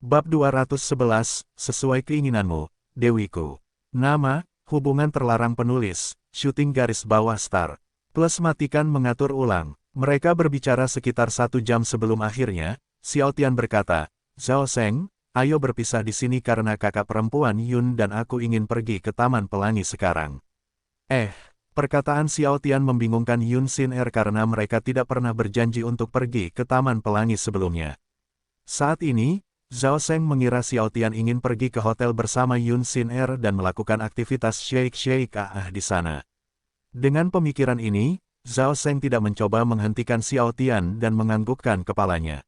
Bab 211, sesuai keinginanmu, Dewiku. Nama, hubungan terlarang penulis, syuting garis bawah start. Plus matikan mengatur ulang. Mereka berbicara sekitar 1 jam sebelum akhirnya, Xiao Tian berkata, Zhao Seng, ayo berpisah di sini karena kakak perempuan Yun dan aku ingin pergi ke Taman Pelangi sekarang. Perkataan Xiao Tian membingungkan Yun Xin Er karena mereka tidak pernah berjanji untuk pergi ke Taman Pelangi sebelumnya. Saat ini, Zhao Seng mengira Xiao Tian ingin pergi ke hotel bersama Yun Xin Er dan melakukan aktivitas shake-shake di sana. Dengan pemikiran ini, Zhao Seng tidak mencoba menghentikan Xiao Tian dan menganggukkan kepalanya.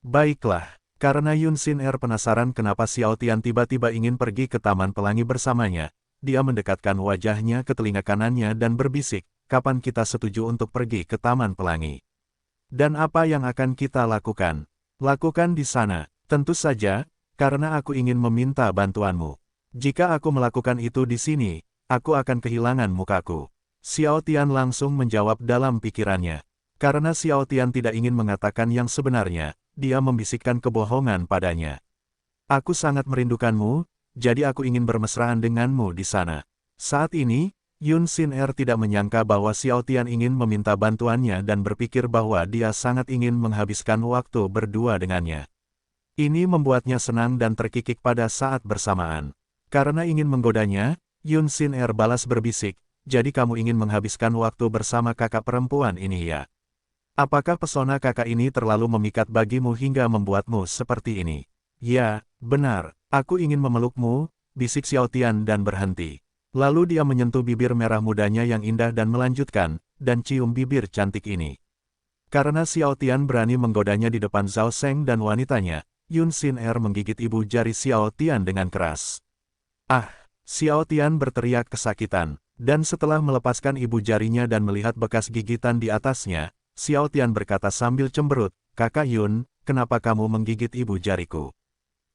Baiklah, karena Yun Xin Er penasaran kenapa Xiao Tian tiba-tiba ingin pergi ke Taman Pelangi bersamanya, dia mendekatkan wajahnya ke telinga kanannya dan berbisik, kapan kita setuju untuk pergi ke Taman Pelangi? Dan apa yang akan kita lakukan? Lakukan di sana. Tentu saja, karena aku ingin meminta bantuanmu. Jika aku melakukan itu di sini, aku akan kehilangan mukaku. Xiao Tian langsung menjawab dalam pikirannya. Karena Xiao Tian tidak ingin mengatakan yang sebenarnya, dia membisikkan kebohongan padanya. Aku sangat merindukanmu, jadi aku ingin bermesraan denganmu di sana. Saat ini, Yun Xin Er tidak menyangka bahwa Xiao Tian ingin meminta bantuannya dan berpikir bahwa dia sangat ingin menghabiskan waktu berdua dengannya. Ini membuatnya senang dan terkikik pada saat bersamaan. Karena ingin menggodanya, Yun Xin Er balas berbisik, jadi kamu ingin menghabiskan waktu bersama kakak perempuan ini ya? Apakah pesona kakak ini terlalu memikat bagimu hingga membuatmu seperti ini? Ya, benar, aku ingin memelukmu, bisik Xiao Tian dan berhenti. Lalu dia menyentuh bibir merah mudanya yang indah dan melanjutkan, dan cium bibir cantik ini. Karena Xiao Tian berani menggodanya di depan Zhao Seng dan wanitanya, Yun Xin Er menggigit ibu jari Xiao Tian dengan keras. Xiao Tian berteriak kesakitan, dan setelah melepaskan ibu jarinya dan melihat bekas gigitan di atasnya, Xiao Tian berkata sambil cemberut, Kakak Yun, kenapa kamu menggigit ibu jariku?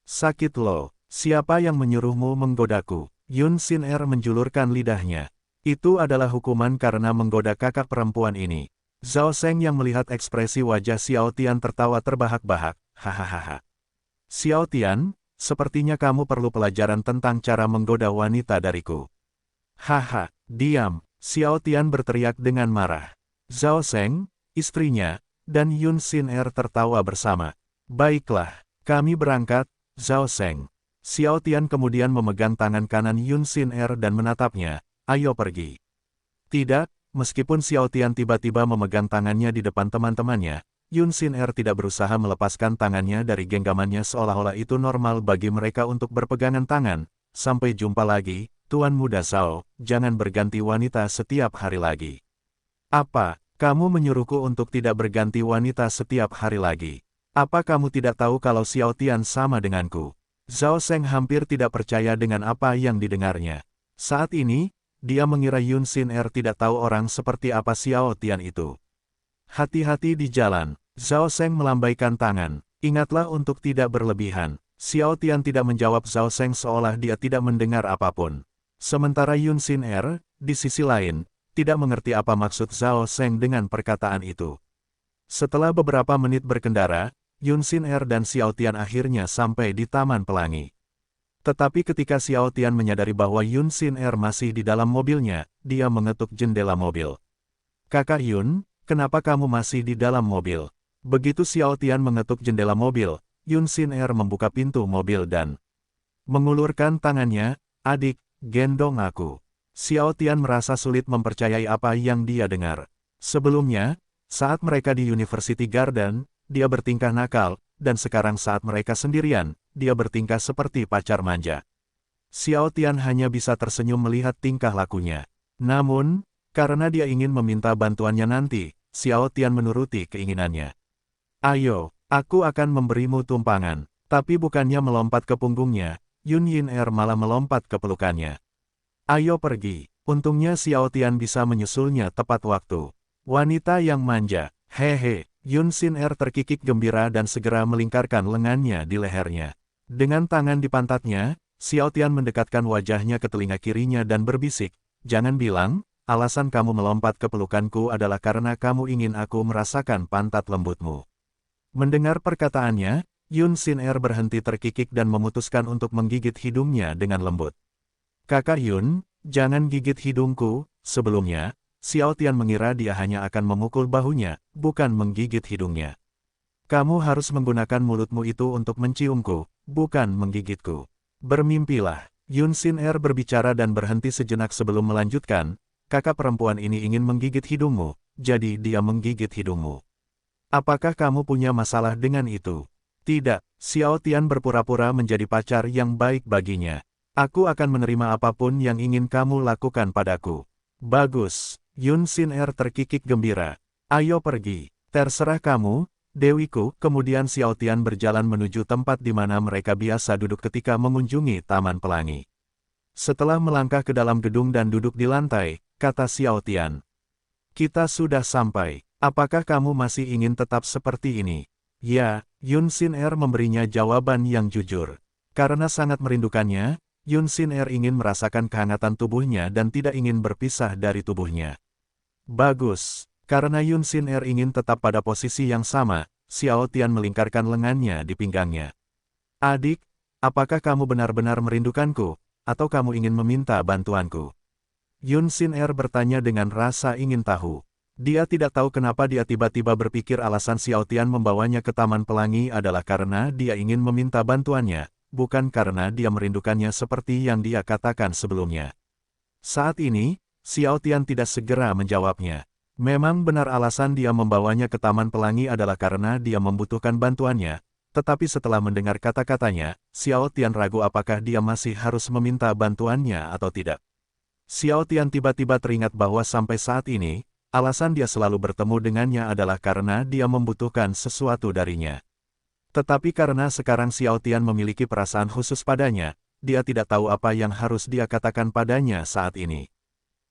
Sakit loh, siapa yang menyuruhmu menggodaku? Yun Xin Er menjulurkan lidahnya. Itu adalah hukuman karena menggoda kakak perempuan ini. Zhao Seng yang melihat ekspresi wajah Xiao Tian tertawa terbahak-bahak, hahaha. Xiao Tian, sepertinya kamu perlu pelajaran tentang cara menggoda wanita dariku. Haha, diam, Xiao Tian berteriak dengan marah. Zhao Seng, istrinya, dan Yun Xin Er tertawa bersama. Baiklah, kami berangkat, Zhao Seng. Xiao Tian kemudian memegang tangan kanan Yun Xin Er dan menatapnya, ayo pergi. Tidak, meskipun Xiao Tian tiba-tiba memegang tangannya di depan teman-temannya, Yun Xin Er tidak berusaha melepaskan tangannya dari genggamannya seolah-olah itu normal bagi mereka untuk berpegangan tangan. Sampai jumpa lagi, Tuan Muda Zhao, jangan berganti wanita setiap hari lagi. Apa, kamu menyuruhku untuk tidak berganti wanita setiap hari lagi? Apa kamu tidak tahu kalau Xiao Tian sama denganku? Zhao Seng hampir tidak percaya dengan apa yang didengarnya. Saat ini, dia mengira Yun Xin Er tidak tahu orang seperti apa Xiao Tian itu. Hati-hati di jalan. Zhao Seng melambaikan tangan. Ingatlah untuk tidak berlebihan. Xiao Tian tidak menjawab Zhao Seng seolah dia tidak mendengar apapun. Sementara Yun Xin Er, di sisi lain, tidak mengerti apa maksud Zhao Seng dengan perkataan itu. Setelah beberapa menit berkendara, Yun Xin Er dan Xiao Tian akhirnya sampai di Taman Pelangi. Tetapi ketika Xiao Tian menyadari bahwa Yun Xin Er masih di dalam mobilnya, dia mengetuk jendela mobil. Kakak Yun, kenapa kamu masih di dalam mobil? Begitu Xiao Tian mengetuk jendela mobil, Yun Xin Er membuka pintu mobil dan mengulurkan tangannya, adik, gendong aku. Xiao Tian merasa sulit mempercayai apa yang dia dengar. Sebelumnya, saat mereka di University Garden, dia bertingkah nakal, dan sekarang saat mereka sendirian, dia bertingkah seperti pacar manja. Xiao Tian hanya bisa tersenyum melihat tingkah lakunya. Namun, karena dia ingin meminta bantuannya nanti, Xiao Tian menuruti keinginannya. Ayo, aku akan memberimu tumpangan. Tapi bukannya melompat ke punggungnya, Yun Xin Er malah melompat ke pelukannya. Ayo pergi. Untungnya Xiao Tian bisa menyusulnya tepat waktu. Wanita yang manja, hehe. Yun Xin Er terkikik gembira dan segera melingkarkan lengannya di lehernya. Dengan tangan di pantatnya, Xiao Tian mendekatkan wajahnya ke telinga kirinya dan berbisik, jangan bilang, alasan kamu melompat ke pelukanku adalah karena kamu ingin aku merasakan pantat lembutmu. Mendengar perkataannya, Yun Xin Er berhenti terkikik dan memutuskan untuk menggigit hidungnya dengan lembut. Kakak Yun, jangan gigit hidungku. Sebelumnya, Xiao Tian mengira dia hanya akan memukul bahunya, bukan menggigit hidungnya. Kamu harus menggunakan mulutmu itu untuk menciumku, bukan menggigitku. Bermimpilah. Yun Xin Er berbicara dan berhenti sejenak sebelum melanjutkan, kakak perempuan ini ingin menggigit hidungmu, jadi dia menggigit hidungmu. Apakah kamu punya masalah dengan itu? Tidak, Xiao Tian berpura-pura menjadi pacar yang baik baginya. Aku akan menerima apapun yang ingin kamu lakukan padaku. Bagus, Yun Xin Er terkikik gembira. Ayo pergi, terserah kamu, Dewiku. Kemudian Xiao Tian berjalan menuju tempat di mana mereka biasa duduk ketika mengunjungi Taman Pelangi. Setelah melangkah ke dalam gedung dan duduk di lantai, kata Xiao Tian. Kita sudah sampai. Apakah kamu masih ingin tetap seperti ini? Ya, Yun Xin Er memberinya jawaban yang jujur. Karena sangat merindukannya, Yun Xin Er ingin merasakan kehangatan tubuhnya dan tidak ingin berpisah dari tubuhnya. Bagus, karena Yun Xin Er ingin tetap pada posisi yang sama, Xiao Tian melingkarkan lengannya di pinggangnya. Adik, apakah kamu benar-benar merindukanku, atau kamu ingin meminta bantuanku? Yun Xin Er bertanya dengan rasa ingin tahu. Dia tidak tahu kenapa dia tiba-tiba berpikir alasan Xiao Tian membawanya ke Taman Pelangi adalah karena dia ingin meminta bantuannya, bukan karena dia merindukannya seperti yang dia katakan sebelumnya. Saat ini, Xiao Tian tidak segera menjawabnya. Memang benar alasan dia membawanya ke Taman Pelangi adalah karena dia membutuhkan bantuannya, tetapi setelah mendengar kata-katanya, Xiao Tian ragu apakah dia masih harus meminta bantuannya atau tidak. Xiao Tian tiba-tiba teringat bahwa sampai saat ini, alasan dia selalu bertemu dengannya adalah karena dia membutuhkan sesuatu darinya. Tetapi karena sekarang Xiao Tian memiliki perasaan khusus padanya, dia tidak tahu apa yang harus dia katakan padanya saat ini.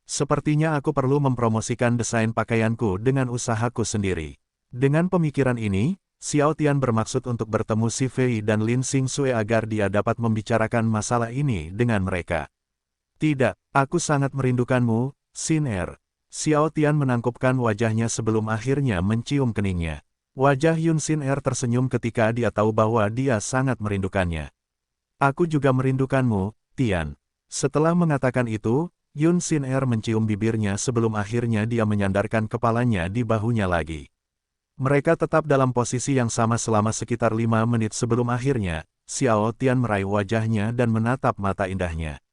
Sepertinya aku perlu mempromosikan desain pakaianku dengan usahaku sendiri. Dengan pemikiran ini, Xiao Tian bermaksud untuk bertemu Si Fei dan Lin Xingxue agar dia dapat membicarakan masalah ini dengan mereka. Tidak, aku sangat merindukanmu, Xin Er. Xiao Tian menangkupkan wajahnya sebelum akhirnya mencium keningnya. Wajah Yun Xin Er tersenyum ketika dia tahu bahwa dia sangat merindukannya. Aku juga merindukanmu, Tian. Setelah mengatakan itu, Yun Xin Er mencium bibirnya sebelum akhirnya dia menyandarkan kepalanya di bahunya lagi. Mereka tetap dalam posisi yang sama selama sekitar 5 menit sebelum akhirnya, Xiao Tian meraih wajahnya dan menatap mata indahnya.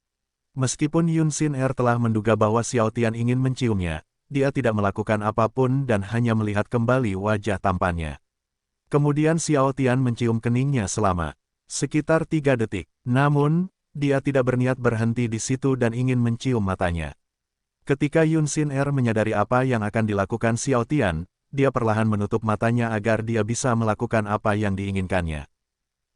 Meskipun Yun Xin Er telah menduga bahwa Xiao Tian ingin menciumnya, dia tidak melakukan apapun dan hanya melihat kembali wajah tampannya. Kemudian Xiao Tian mencium keningnya selama sekitar 3 detik. Namun, dia tidak berniat berhenti di situ dan ingin mencium matanya. Ketika Yun Xin Er menyadari apa yang akan dilakukan Xiao Tian, dia perlahan menutup matanya agar dia bisa melakukan apa yang diinginkannya.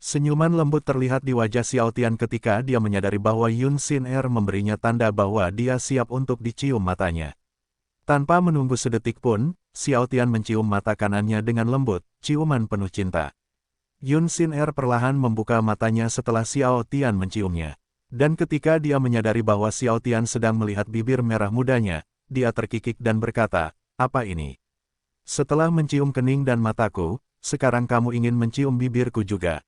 Senyuman lembut terlihat di wajah Xiao Tian ketika dia menyadari bahwa Yun Xin Er memberinya tanda bahwa dia siap untuk dicium matanya. Tanpa menunggu sedetik pun, Xiao Tian mencium mata kanannya dengan lembut, ciuman penuh cinta. Yun Xin Er perlahan membuka matanya setelah Xiao Tian menciumnya. Dan ketika dia menyadari bahwa Xiao Tian sedang melihat bibir merah mudanya, dia terkikik dan berkata, "Apa ini?" Setelah mencium kening dan mataku, sekarang kamu ingin mencium bibirku juga.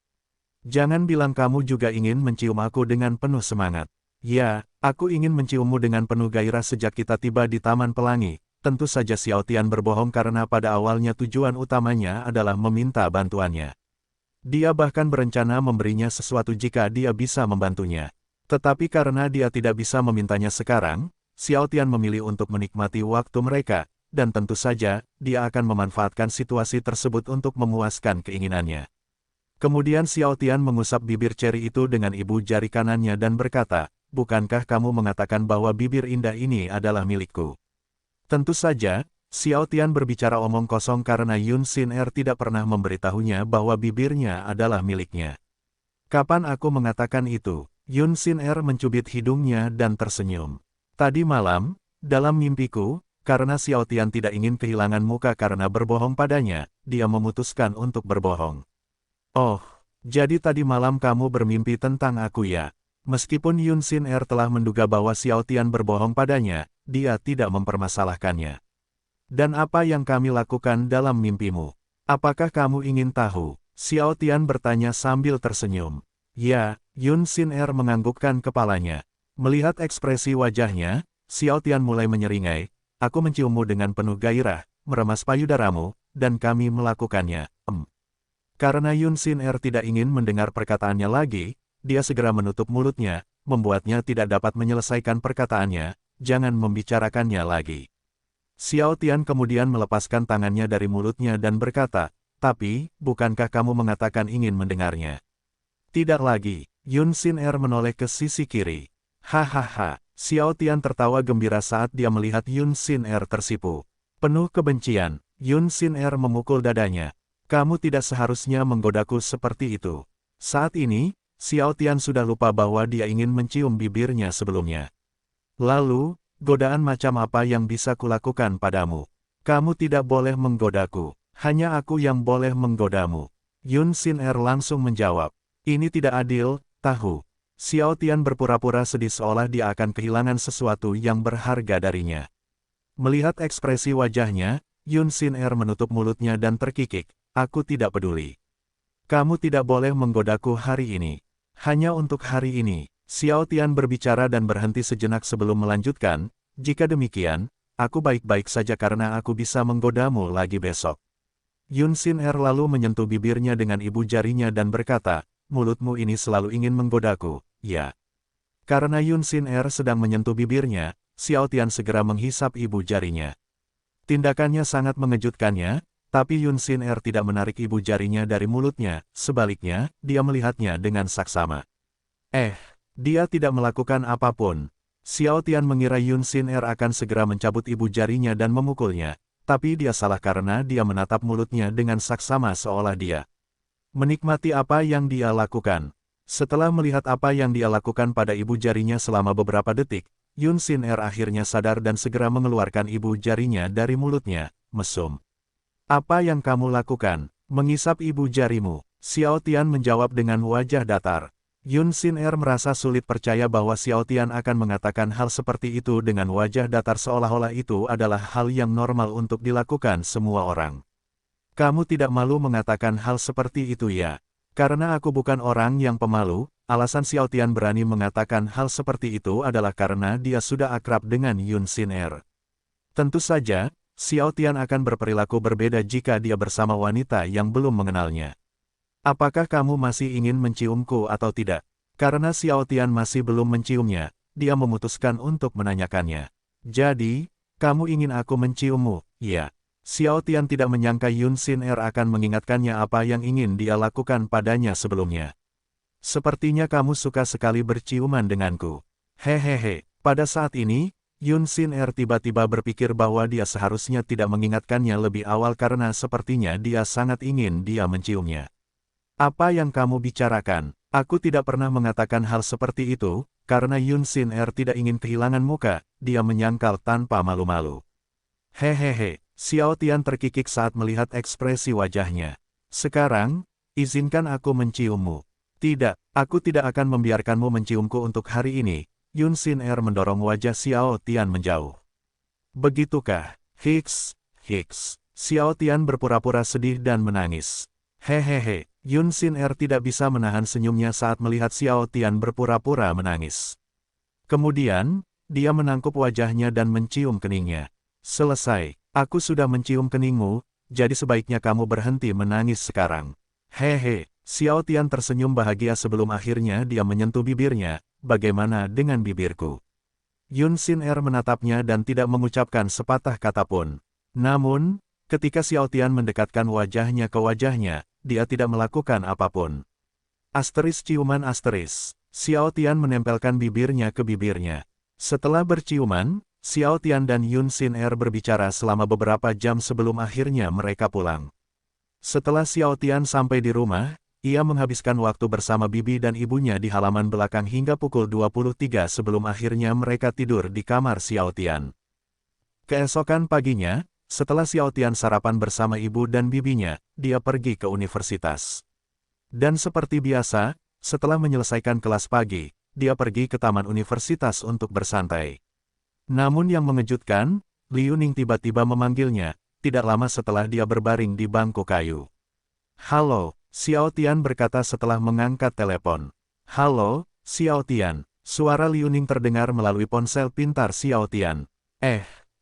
Jangan bilang kamu juga ingin mencium aku dengan penuh semangat. Ya, aku ingin menciummu dengan penuh gairah sejak kita tiba di Taman Pelangi. Tentu saja Xiao Tian berbohong karena pada awalnya tujuan utamanya adalah meminta bantuannya. Dia bahkan berencana memberinya sesuatu jika dia bisa membantunya. Tetapi karena dia tidak bisa memintanya sekarang, Xiao Tian memilih untuk menikmati waktu mereka, dan tentu saja, dia akan memanfaatkan situasi tersebut untuk memuaskan keinginannya. Kemudian Xiao Tian mengusap bibir ceri itu dengan ibu jari kanannya dan berkata, "Bukankah kamu mengatakan bahwa bibir indah ini adalah milikku?" Tentu saja, Xiao Tian berbicara omong kosong karena Yun Xin Er tidak pernah memberitahunya bahwa bibirnya adalah miliknya. Kapan aku mengatakan itu? Yun Xin Er mencubit hidungnya dan tersenyum. Tadi malam, dalam mimpiku, karena Xiao Tian tidak ingin kehilangan muka karena berbohong padanya, dia memutuskan untuk berbohong. Oh, jadi tadi malam kamu bermimpi tentang aku ya? Meskipun Yun Xin Er telah menduga bahwa Xiao Tian berbohong padanya, dia tidak mempermasalahkannya. Dan apa yang kami lakukan dalam mimpimu? Apakah kamu ingin tahu? Xiao Tian bertanya sambil tersenyum. Ya, Yun Xin Er menganggukkan kepalanya. Melihat ekspresi wajahnya, Xiao Tian mulai menyeringai, aku menciummu dengan penuh gairah, meremas payudaramu, dan kami melakukannya. Karena Yun Xin Er tidak ingin mendengar perkataannya lagi, dia segera menutup mulutnya, membuatnya tidak dapat menyelesaikan perkataannya, jangan membicarakannya lagi. Xiao Tian kemudian melepaskan tangannya dari mulutnya dan berkata, tapi, bukankah kamu mengatakan ingin mendengarnya? Tidak lagi, Yun Xin Er menoleh ke sisi kiri. Hahaha, Xiao Tian tertawa gembira saat dia melihat Yun Xin Er tersipu. Penuh kebencian, Yun Xin Er memukul dadanya. Kamu tidak seharusnya menggodaku seperti itu. Saat ini, Xiao Tian sudah lupa bahwa dia ingin mencium bibirnya sebelumnya. Lalu, godaan macam apa yang bisa kulakukan padamu? Kamu tidak boleh menggodaku, hanya aku yang boleh menggodamu. Yun Xin Er langsung menjawab. Ini tidak adil, tahu. Xiao Tian berpura-pura sedih seolah dia akan kehilangan sesuatu yang berharga darinya. Melihat ekspresi wajahnya, Yun Xin Er menutup mulutnya dan terkikik. Aku tidak peduli. Kamu tidak boleh menggodaku hari ini. Hanya untuk hari ini. Xiao Tian berbicara dan berhenti sejenak sebelum melanjutkan, jika demikian, aku baik-baik saja karena aku bisa menggodamu lagi besok. Yun Xin Er lalu menyentuh bibirnya dengan ibu jarinya dan berkata, mulutmu ini selalu ingin menggodaku, ya. Karena Yun Xin Er sedang menyentuh bibirnya, Xiao Tian segera menghisap ibu jarinya. Tindakannya sangat mengejutkannya, tapi Yun Xin Er tidak menarik ibu jarinya dari mulutnya, sebaliknya, dia melihatnya dengan saksama. Dia tidak melakukan apapun. Xiao Tian mengira Yun Xin Er akan segera mencabut ibu jarinya dan memukulnya, tapi dia salah karena dia menatap mulutnya dengan saksama seolah dia menikmati apa yang dia lakukan. Setelah melihat apa yang dia lakukan pada ibu jarinya selama beberapa detik, Yun Xin Er akhirnya sadar dan segera mengeluarkan ibu jarinya dari mulutnya, mesum. Apa yang kamu lakukan? Mengisap ibu jarimu. Xiao Tian menjawab dengan wajah datar. Yun Xin Er merasa sulit percaya bahwa Xiao Tian akan mengatakan hal seperti itu dengan wajah datar seolah-olah itu adalah hal yang normal untuk dilakukan semua orang. Kamu tidak malu mengatakan hal seperti itu ya? Karena aku bukan orang yang pemalu, alasan Xiao Tian berani mengatakan hal seperti itu adalah karena dia sudah akrab dengan Yun Xin Er. Tentu saja, Xiao Tian akan berperilaku berbeda jika dia bersama wanita yang belum mengenalnya. Apakah kamu masih ingin menciumku atau tidak? Karena Xiao Tian masih belum menciumnya, dia memutuskan untuk menanyakannya. Jadi, kamu ingin aku menciummu? Ya. Xiao Tian tidak menyangka Yun Xin Er akan mengingatkannya apa yang ingin dia lakukan padanya sebelumnya. Sepertinya kamu suka sekali berciuman denganku. Hehehe, pada saat ini, Yun Xin Er tiba-tiba berpikir bahwa dia seharusnya tidak mengingatkannya lebih awal karena sepertinya dia sangat ingin dia menciumnya. Apa yang kamu bicarakan? Aku tidak pernah mengatakan hal seperti itu, karena Yun Xin Er tidak ingin kehilangan muka, dia menyangkal tanpa malu-malu. Hehehe, Xiao Tian terkikik saat melihat ekspresi wajahnya. Sekarang, izinkan aku menciummu. Tidak, aku tidak akan membiarkanmu menciumku untuk hari ini. Yun Xin Er mendorong wajah Xiao Tian menjauh. Begitukah? Hiks. Xiao Tian berpura-pura sedih dan menangis. Hehehe, Yun Xin Er tidak bisa menahan senyumnya saat melihat Xiao Tian berpura-pura menangis. Kemudian, dia menangkup wajahnya dan mencium keningnya. Selesai, aku sudah mencium keningmu, jadi sebaiknya kamu berhenti menangis sekarang. Hehe, Xiao Tian tersenyum bahagia sebelum akhirnya dia menyentuh bibirnya. Bagaimana dengan bibirku? Yun Xin Er menatapnya dan tidak mengucapkan sepatah kata pun. Namun, ketika Xiao Tian mendekatkan wajahnya ke wajahnya, dia tidak melakukan apapun. Ciuman. Xiao Tian menempelkan bibirnya ke bibirnya. Setelah berciuman, Xiao Tian dan Yun Xin Er berbicara selama beberapa jam sebelum akhirnya mereka pulang. Setelah Xiao Tian sampai di rumah, ia menghabiskan waktu bersama bibi dan ibunya di halaman belakang hingga pukul 23 sebelum akhirnya mereka tidur di kamar Xiao Tian. Keesokan paginya, setelah Xiao Tian sarapan bersama ibu dan bibinya, dia pergi ke universitas. Dan seperti biasa, setelah menyelesaikan kelas pagi, dia pergi ke taman universitas untuk bersantai. Namun yang mengejutkan, Liu Ning tiba-tiba memanggilnya, tidak lama setelah dia berbaring di bangku kayu. Halo, Xiao Tian berkata setelah mengangkat telepon. Halo, Xiao Tian. Suara Liu Ning terdengar melalui ponsel pintar Xiao Tian.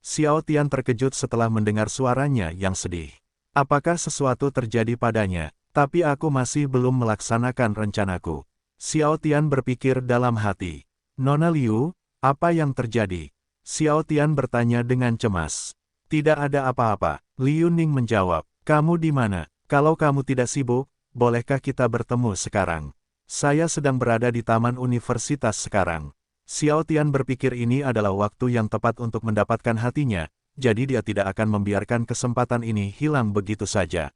Xiao Tian terkejut setelah mendengar suaranya yang sedih. Apakah sesuatu terjadi padanya? Tapi aku masih belum melaksanakan rencanaku. Xiao Tian berpikir dalam hati. Nona Liu, apa yang terjadi? Xiao Tian bertanya dengan cemas. Tidak ada apa-apa. Liu Ning menjawab. Kamu di mana? Kalau kamu tidak sibuk, bolehkah kita bertemu sekarang? Saya sedang berada di taman universitas sekarang. Xiao Tian berpikir ini adalah waktu yang tepat untuk mendapatkan hatinya, jadi dia tidak akan membiarkan kesempatan ini hilang begitu saja.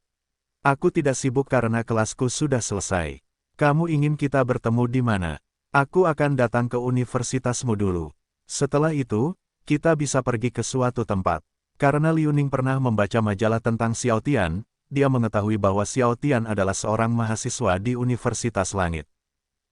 Aku tidak sibuk karena kelasku sudah selesai. Kamu ingin kita bertemu di mana? Aku akan datang ke universitasmu dulu. Setelah itu, kita bisa pergi ke suatu tempat. Karena Liu Ning pernah membaca majalah tentang Xiao Tian, dia mengetahui bahwa Xiao Tian adalah seorang mahasiswa di Universitas Langit.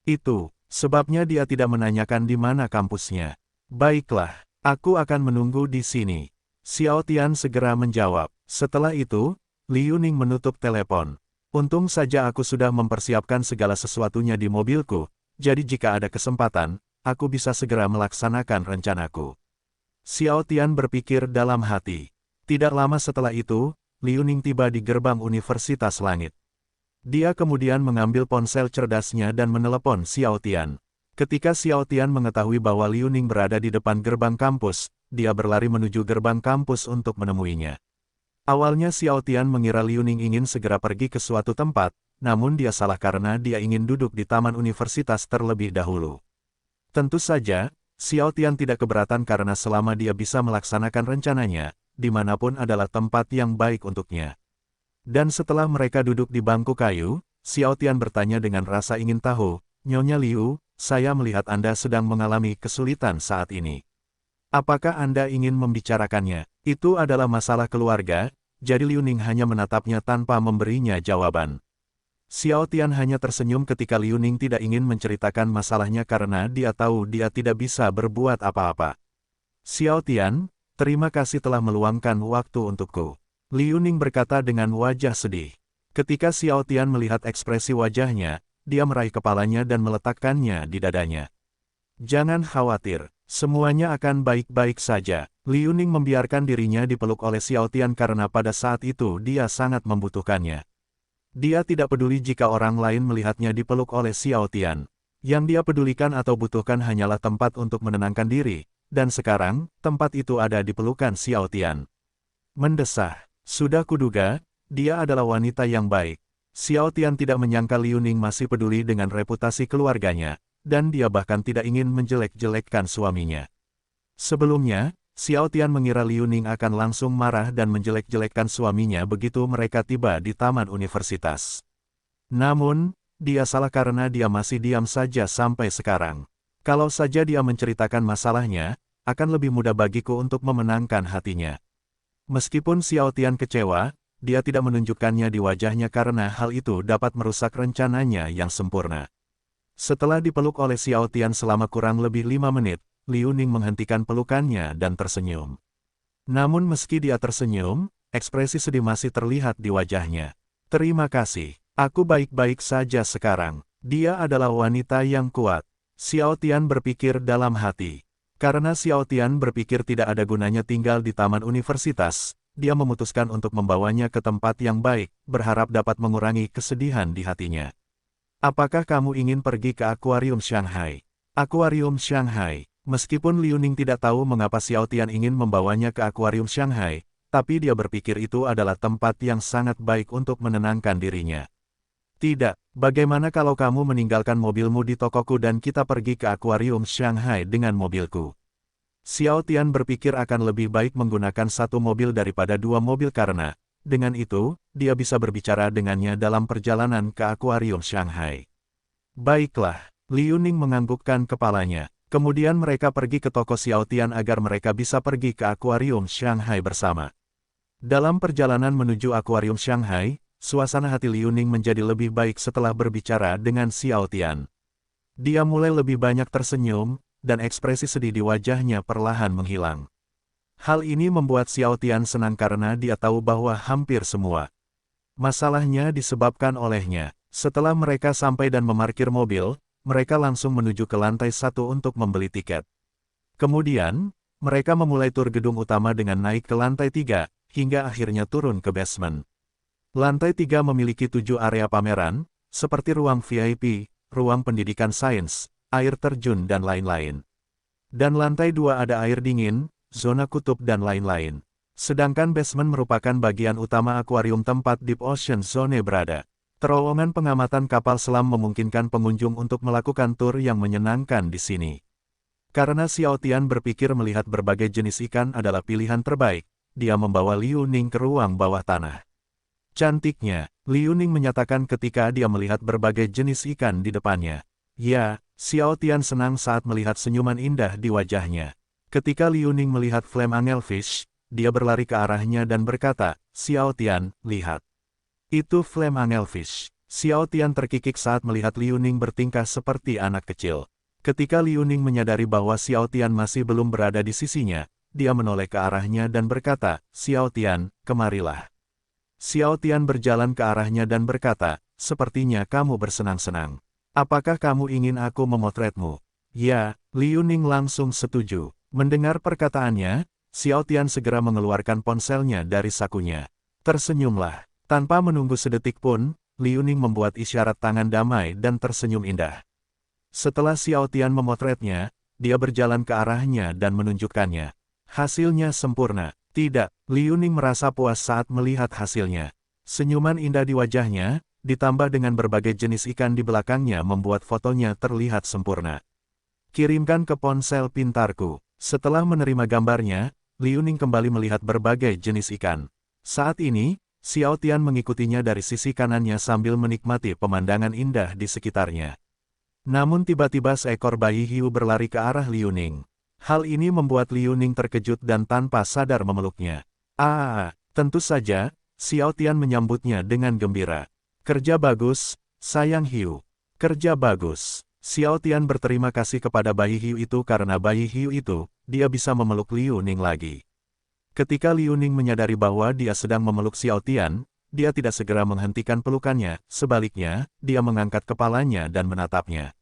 Itu sebabnya dia tidak menanyakan di mana kampusnya. Baiklah, aku akan menunggu di sini. Xiao Tian segera menjawab. Setelah itu, Liu Ning menutup telepon. Untung saja aku sudah mempersiapkan segala sesuatunya di mobilku, jadi jika ada kesempatan, aku bisa segera melaksanakan rencanaku. Xiao Tian berpikir dalam hati. Tidak lama setelah itu, Liu Ning tiba di gerbang Universitas Langit. Dia kemudian mengambil ponsel cerdasnya dan menelepon Xiao Tian. Ketika Xiao Tian mengetahui bahwa Liu Ning berada di depan gerbang kampus, dia berlari menuju gerbang kampus untuk menemuinya. Awalnya Xiao Tian mengira Liu Ning ingin segera pergi ke suatu tempat, namun dia salah karena dia ingin duduk di taman universitas terlebih dahulu. Tentu saja, Xiao Tian tidak keberatan karena selama dia bisa melaksanakan rencananya, dimanapun adalah tempat yang baik untuknya. Dan setelah mereka duduk di bangku kayu, Xiao Tian bertanya dengan rasa ingin tahu, Nyonya Liu, saya melihat Anda sedang mengalami kesulitan saat ini. Apakah Anda ingin membicarakannya? Itu adalah masalah keluarga, jadi Liu Ning hanya menatapnya tanpa memberinya jawaban. Xiao Tian hanya tersenyum ketika Liu Ning tidak ingin menceritakan masalahnya karena dia tahu dia tidak bisa berbuat apa-apa. Xiao Tian, terima kasih telah meluangkan waktu untukku. Liu Ning berkata dengan wajah sedih. Ketika Xiao Tian melihat ekspresi wajahnya, dia meraih kepalanya dan meletakkannya di dadanya. Jangan khawatir, semuanya akan baik-baik saja. Liu Ning membiarkan dirinya dipeluk oleh Xiao Tian karena pada saat itu dia sangat membutuhkannya. Dia tidak peduli jika orang lain melihatnya dipeluk oleh Xiao Tian. Yang dia pedulikan atau butuhkan hanyalah tempat untuk menenangkan diri, dan sekarang, tempat itu ada di pelukan Xiao Tian. Mendesah. Sudah kuduga, dia adalah wanita yang baik. Xiao Tian tidak menyangka Liu Ning masih peduli dengan reputasi keluarganya, dan dia bahkan tidak ingin menjelek-jelekkan suaminya. Sebelumnya, Xiao Tian mengira Liu Ning akan langsung marah dan menjelek-jelekkan suaminya begitu mereka tiba di taman universitas. Namun, dia salah karena dia masih diam saja sampai sekarang. Kalau saja dia menceritakan masalahnya, akan lebih mudah bagiku untuk memenangkan hatinya. Meskipun Xiao Tian kecewa, dia tidak menunjukkannya di wajahnya karena hal itu dapat merusak rencananya yang sempurna. Setelah dipeluk oleh Xiao Tian selama kurang lebih 5 menit, Liu Ning menghentikan pelukannya dan tersenyum. Namun meski dia tersenyum, ekspresi sedih masih terlihat di wajahnya. Terima kasih, aku baik-baik saja sekarang. Dia adalah wanita yang kuat. Xiao Tian berpikir dalam hati. Karena Xiao Tian berpikir tidak ada gunanya tinggal di taman universitas, dia memutuskan untuk membawanya ke tempat yang baik, berharap dapat mengurangi kesedihan di hatinya. Apakah kamu ingin pergi ke akuarium Shanghai? Akuarium Shanghai. Meskipun Liu Ning tidak tahu mengapa Xiao Tian ingin membawanya ke akuarium Shanghai, tapi dia berpikir itu adalah tempat yang sangat baik untuk menenangkan dirinya. Tidak, bagaimana kalau kamu meninggalkan mobilmu di tokoku dan kita pergi ke akuarium Shanghai dengan mobilku? Xiao Tian berpikir akan lebih baik menggunakan satu mobil daripada dua mobil karena, dengan itu, dia bisa berbicara dengannya dalam perjalanan ke akuarium Shanghai. Baiklah, Liu Ning menganggukkan kepalanya. Kemudian mereka pergi ke toko Xiao Tian agar mereka bisa pergi ke akuarium Shanghai bersama. Dalam perjalanan menuju akuarium Shanghai, suasana hati Liu Ning menjadi lebih baik setelah berbicara dengan Xiao Tian. Dia mulai lebih banyak tersenyum, dan ekspresi sedih di wajahnya perlahan menghilang. Hal ini membuat Xiao Tian senang karena dia tahu bahwa hampir semua masalahnya disebabkan olehnya. Setelah mereka sampai dan memarkir mobil, mereka langsung menuju ke lantai 1 untuk membeli tiket. Kemudian, mereka memulai tur gedung utama dengan naik ke lantai 3, hingga akhirnya turun ke basement. Lantai 3 memiliki 7 area pameran, seperti ruang VIP, ruang pendidikan sains, air terjun dan lain-lain. Dan lantai 2 ada air dingin, zona kutub dan lain-lain. Sedangkan basement merupakan bagian utama akuarium tempat Deep Ocean Zone berada. Terowongan pengamatan kapal selam memungkinkan pengunjung untuk melakukan tur yang menyenangkan di sini. Karena Xiao Tian berpikir melihat berbagai jenis ikan adalah pilihan terbaik, dia membawa Liu Ning ke ruang bawah tanah. Cantiknya, Liu Ning menyatakan ketika dia melihat berbagai jenis ikan di depannya. Ya, Xiao Tian senang saat melihat senyuman indah di wajahnya. Ketika Liu Ning melihat flame angelfish, dia berlari ke arahnya dan berkata, "Xiao Tian, lihat. Itu flame angelfish." Xiao Tian terkikik saat melihat Liu Ning bertingkah seperti anak kecil. Ketika Liu Ning menyadari bahwa Xiao Tian masih belum berada di sisinya, dia menoleh ke arahnya dan berkata, "Xiao Tian, kemarilah." Xiao Tian berjalan ke arahnya dan berkata, "Sepertinya kamu bersenang-senang. Apakah kamu ingin aku memotretmu?" "Ya," Liu Ning langsung setuju. Mendengar perkataannya, Xiao Tian segera mengeluarkan ponselnya dari sakunya. Tersenyumlah. Tanpa menunggu sedetik pun, Liu Ning membuat isyarat tangan damai dan tersenyum indah. Setelah Xiao Tian memotretnya, dia berjalan ke arahnya dan menunjukkannya. Hasilnya sempurna. Tidak, Liu Ning merasa puas saat melihat hasilnya. Senyuman indah di wajahnya, ditambah dengan berbagai jenis ikan di belakangnya membuat fotonya terlihat sempurna. Kirimkan ke ponsel pintarku. Setelah menerima gambarnya, Liu Ning kembali melihat berbagai jenis ikan. Saat ini, Xiao Tian mengikutinya dari sisi kanannya sambil menikmati pemandangan indah di sekitarnya. Namun tiba-tiba seekor bayi hiu berlari ke arah Liu Ning. Hal ini membuat Liu Ning terkejut dan tanpa sadar memeluknya. Tentu saja, Xiao Tian menyambutnya dengan gembira. "Kerja bagus, sayang hiu. Kerja bagus." Xiao Tian berterima kasih kepada bayi hiu itu karena bayi hiu itu, dia bisa memeluk Liu Ning lagi. Ketika Liu Ning menyadari bahwa dia sedang memeluk Xiao Tian, dia tidak segera menghentikan pelukannya, sebaliknya, dia mengangkat kepalanya dan menatapnya.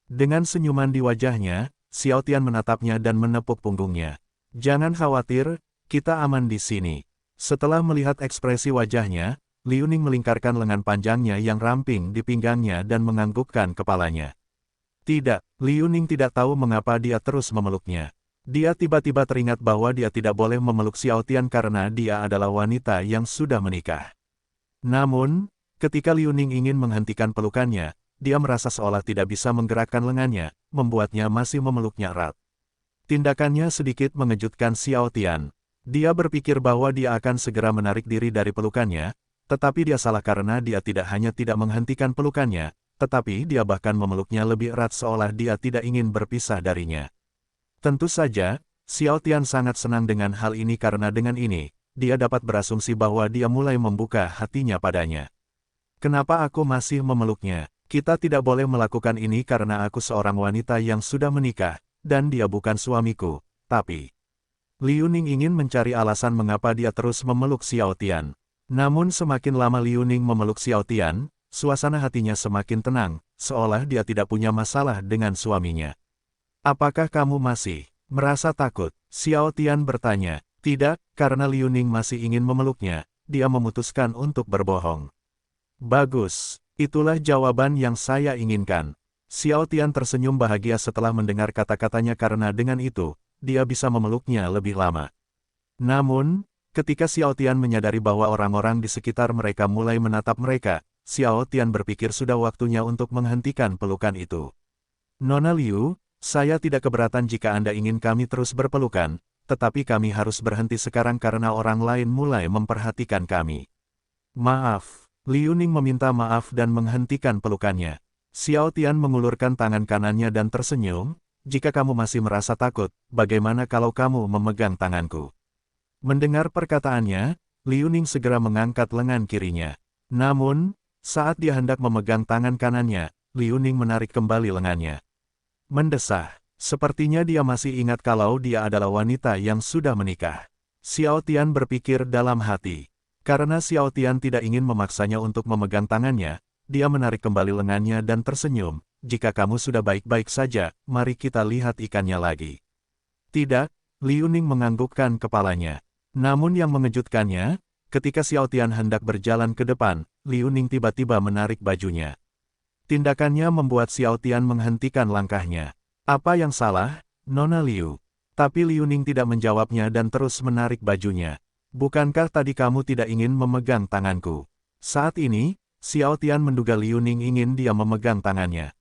Dengan senyuman di wajahnya, Xiao Tian menatapnya dan menepuk punggungnya. "Jangan khawatir, kita aman di sini." Setelah melihat ekspresi wajahnya, Liu Ning melingkarkan lengan panjangnya yang ramping di pinggangnya dan menganggukkan kepalanya. Tidak, Liu Ning tidak tahu mengapa dia terus memeluknya. Dia tiba-tiba teringat bahwa dia tidak boleh memeluk Xiao Tian karena dia adalah wanita yang sudah menikah. Namun, ketika Liu Ning ingin menghentikan pelukannya, dia merasa seolah tidak bisa menggerakkan lengannya, membuatnya masih memeluknya erat. Tindakannya sedikit mengejutkan Xiao Tian. Dia berpikir bahwa dia akan segera menarik diri dari pelukannya, tetapi dia salah karena dia tidak hanya tidak menghentikan pelukannya, tetapi dia bahkan memeluknya lebih erat seolah dia tidak ingin berpisah darinya. Tentu saja, Xiao Tian sangat senang dengan hal ini karena dengan ini, dia dapat berasumsi bahwa dia mulai membuka hatinya padanya. "Kenapa aku masih memeluknya? Kita tidak boleh melakukan ini karena aku seorang wanita yang sudah menikah, dan dia bukan suamiku, tapi..." Liu Ning ingin mencari alasan mengapa dia terus memeluk Xiao Tian. Namun semakin lama Liu Ning memeluk Xiao Tian, suasana hatinya semakin tenang, seolah dia tidak punya masalah dengan suaminya. "Apakah kamu masih merasa takut?" Xiao Tian bertanya. Tidak, karena Liu Ning masih ingin memeluknya, dia memutuskan untuk berbohong. "Bagus. Itulah jawaban yang saya inginkan." Xiao Tian tersenyum bahagia setelah mendengar kata-katanya karena dengan itu, dia bisa memeluknya lebih lama. Namun, ketika Xiao Tian menyadari bahwa orang-orang di sekitar mereka mulai menatap mereka, Xiao Tian berpikir sudah waktunya untuk menghentikan pelukan itu. "Nona Liu, saya tidak keberatan jika Anda ingin kami terus berpelukan, tetapi kami harus berhenti sekarang karena orang lain mulai memperhatikan kami." "Maaf." Liu Ning meminta maaf dan menghentikan pelukannya. Xiao Tian mengulurkan tangan kanannya dan tersenyum, "Jika kamu masih merasa takut, bagaimana kalau kamu memegang tanganku?" Mendengar perkataannya, Liu Ning segera mengangkat lengan kirinya. Namun, saat dia hendak memegang tangan kanannya, Liu Ning menarik kembali lengannya. Mendesah. Sepertinya dia masih ingat kalau dia adalah wanita yang sudah menikah. Xiao Tian berpikir dalam hati. Karena Xiao Tian tidak ingin memaksanya untuk memegang tangannya, dia menarik kembali lengannya dan tersenyum. Jika kamu sudah baik-baik saja, mari kita lihat ikannya lagi. Tidak, Liu Ning menganggukkan kepalanya. Namun yang mengejutkannya, ketika Xiao Tian hendak berjalan ke depan, Liu Ning tiba-tiba menarik bajunya. Tindakannya membuat Xiao Tian menghentikan langkahnya. Apa yang salah, Nona Liu? Tapi Liu Ning tidak menjawabnya dan terus menarik bajunya. Bukankah tadi kamu tidak ingin memegang tanganku? Saat ini, Xiao Tian menduga Liu Ning ingin dia memegang tangannya.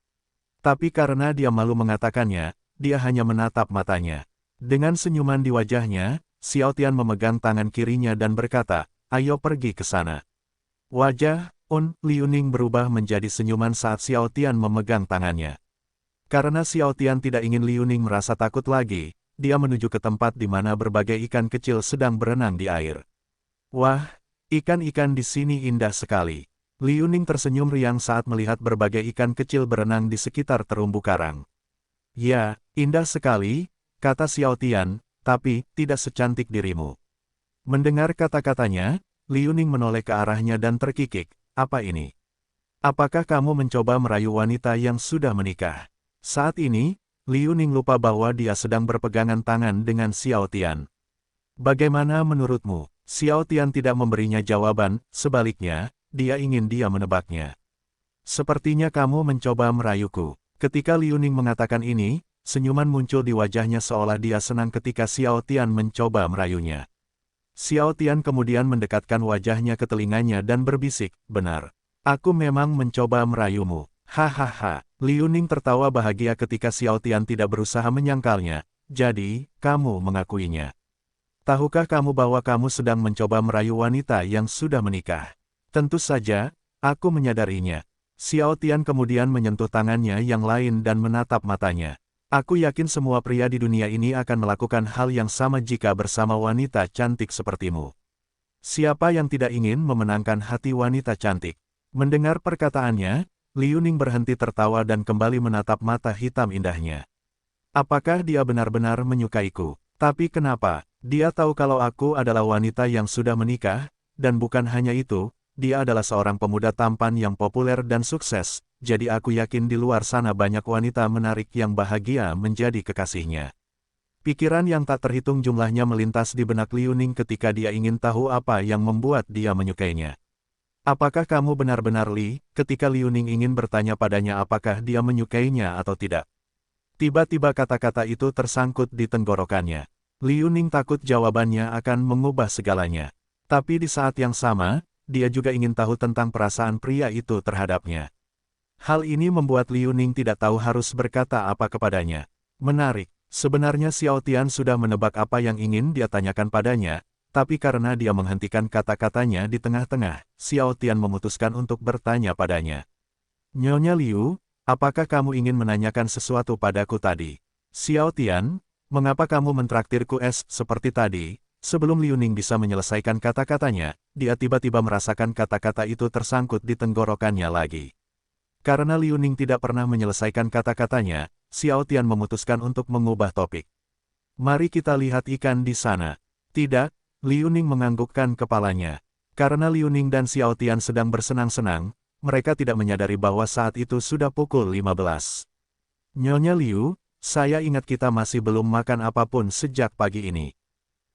Tapi karena dia malu mengatakannya, dia hanya menatap matanya. Dengan senyuman di wajahnya, Xiao Tian memegang tangan kirinya dan berkata, ayo pergi ke sana. Wajah Liu Ning berubah menjadi senyuman saat Xiao Tian memegang tangannya. Karena Xiao Tian tidak ingin Liu Ning merasa takut lagi, dia menuju ke tempat di mana berbagai ikan kecil sedang berenang di air. Wah, ikan-ikan di sini indah sekali. Liu Ning tersenyum riang saat melihat berbagai ikan kecil berenang di sekitar terumbu karang. Ya, indah sekali, kata Xiao Tian, tapi tidak secantik dirimu. Mendengar kata-katanya, Liu Ning menoleh ke arahnya dan terkikik, apa ini? Apakah kamu mencoba merayu wanita yang sudah menikah? Saat ini, Liu Ning lupa bahwa dia sedang berpegangan tangan dengan Xiao Tian. Bagaimana menurutmu? Xiao Tian tidak memberinya jawaban, sebaliknya, dia ingin dia menebaknya. Sepertinya kamu mencoba merayuku. Ketika Liu Ning mengatakan ini, senyuman muncul di wajahnya seolah dia senang ketika Xiao Tian mencoba merayunya. Xiao Tian kemudian mendekatkan wajahnya ke telinganya dan berbisik, benar. Aku memang mencoba merayumu. Hahaha. Liu Ning tertawa bahagia ketika Xiao Tian tidak berusaha menyangkalnya. Jadi, kamu mengakuinya. Tahukah kamu bahwa kamu sedang mencoba merayu wanita yang sudah menikah? Tentu saja, aku menyadarinya. Xiao Tian kemudian menyentuh tangannya yang lain dan menatap matanya. Aku yakin semua pria di dunia ini akan melakukan hal yang sama jika bersama wanita cantik sepertimu. Siapa yang tidak ingin memenangkan hati wanita cantik? Mendengar perkataannya, Liu Ning berhenti tertawa dan kembali menatap mata hitam indahnya. Apakah dia benar-benar menyukaiku? Tapi kenapa? Dia tahu kalau aku adalah wanita yang sudah menikah, dan bukan hanya itu, dia adalah seorang pemuda tampan yang populer dan sukses, jadi aku yakin di luar sana banyak wanita menarik yang bahagia menjadi kekasihnya. Pikiran yang tak terhitung jumlahnya melintas di benak Liu Ning ketika dia ingin tahu apa yang membuat dia menyukainya. Apakah kamu benar-benar Li? Ketika Liu Ning ingin bertanya padanya apakah dia menyukainya atau tidak. Tiba-tiba kata-kata itu tersangkut di tenggorokannya. Liu Ning takut jawabannya akan mengubah segalanya. Tapi di saat yang sama, dia juga ingin tahu tentang perasaan pria itu terhadapnya. Hal ini membuat Liu Ning tidak tahu harus berkata apa kepadanya. Menarik, sebenarnya Xiao Tian sudah menebak apa yang ingin dia tanyakan padanya, tapi karena dia menghentikan kata-katanya di tengah-tengah, Xiao Tian memutuskan untuk bertanya padanya. Nyonya Liu, apakah kamu ingin menanyakan sesuatu padaku tadi? Xiao Tian, mengapa kamu mentraktirku es seperti tadi? Sebelum Liu Ning bisa menyelesaikan kata-katanya, dia tiba-tiba merasakan kata-kata itu tersangkut di tenggorokannya lagi. Karena Liu Ning tidak pernah menyelesaikan kata-katanya, Xiao Tian memutuskan untuk mengubah topik. Mari kita lihat ikan di sana. Tidak, Liu Ning menganggukkan kepalanya. Karena Liu Ning dan Xiao Tian sedang bersenang-senang, mereka tidak menyadari bahwa saat itu sudah pukul 15. Nyonya Liu, saya ingat kita masih belum makan apapun sejak pagi ini.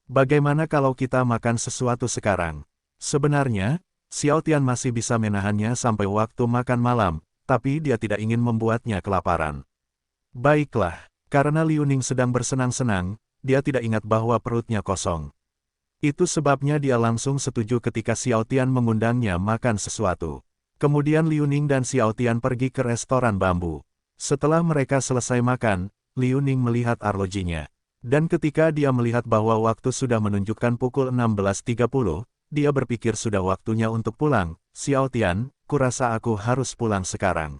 Bagaimana kalau kita makan sesuatu sekarang? Sebenarnya, Xiao Tian masih bisa menahannya sampai waktu makan malam, tapi dia tidak ingin membuatnya kelaparan. Baiklah, karena Liu Ning sedang bersenang-senang, dia tidak ingat bahwa perutnya kosong. Itu sebabnya dia langsung setuju ketika Xiao Tian mengundangnya makan sesuatu. Kemudian Liu Ning dan Xiao Tian pergi ke restoran bambu. Setelah mereka selesai makan, Liu Ning melihat arlojinya. Dan ketika dia melihat bahwa waktu sudah menunjukkan pukul 16.30, dia berpikir sudah waktunya untuk pulang. Xiao Tian, kurasa aku harus pulang sekarang.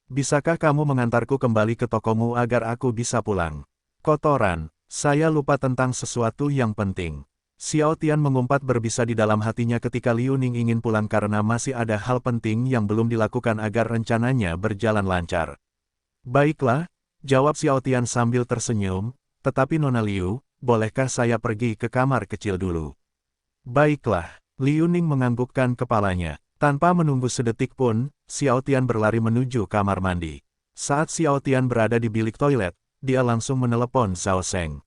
Bisakah kamu mengantarku kembali ke tokomu agar aku bisa pulang? Kotoran, saya lupa tentang sesuatu yang penting. Xiao Tian mengumpat berbisa di dalam hatinya ketika Liu Ning ingin pulang karena masih ada hal penting yang belum dilakukan agar rencananya berjalan lancar. Baiklah, jawab Xiao Tian sambil tersenyum. Tetapi Nona Liu, bolehkah saya pergi ke kamar kecil dulu? Baiklah, Liu Ning menganggukkan kepalanya. Tanpa menunggu sedetik pun, Xiao Tian berlari menuju kamar mandi. Saat Xiao Tian berada di bilik toilet, dia langsung menelepon Zhao Seng.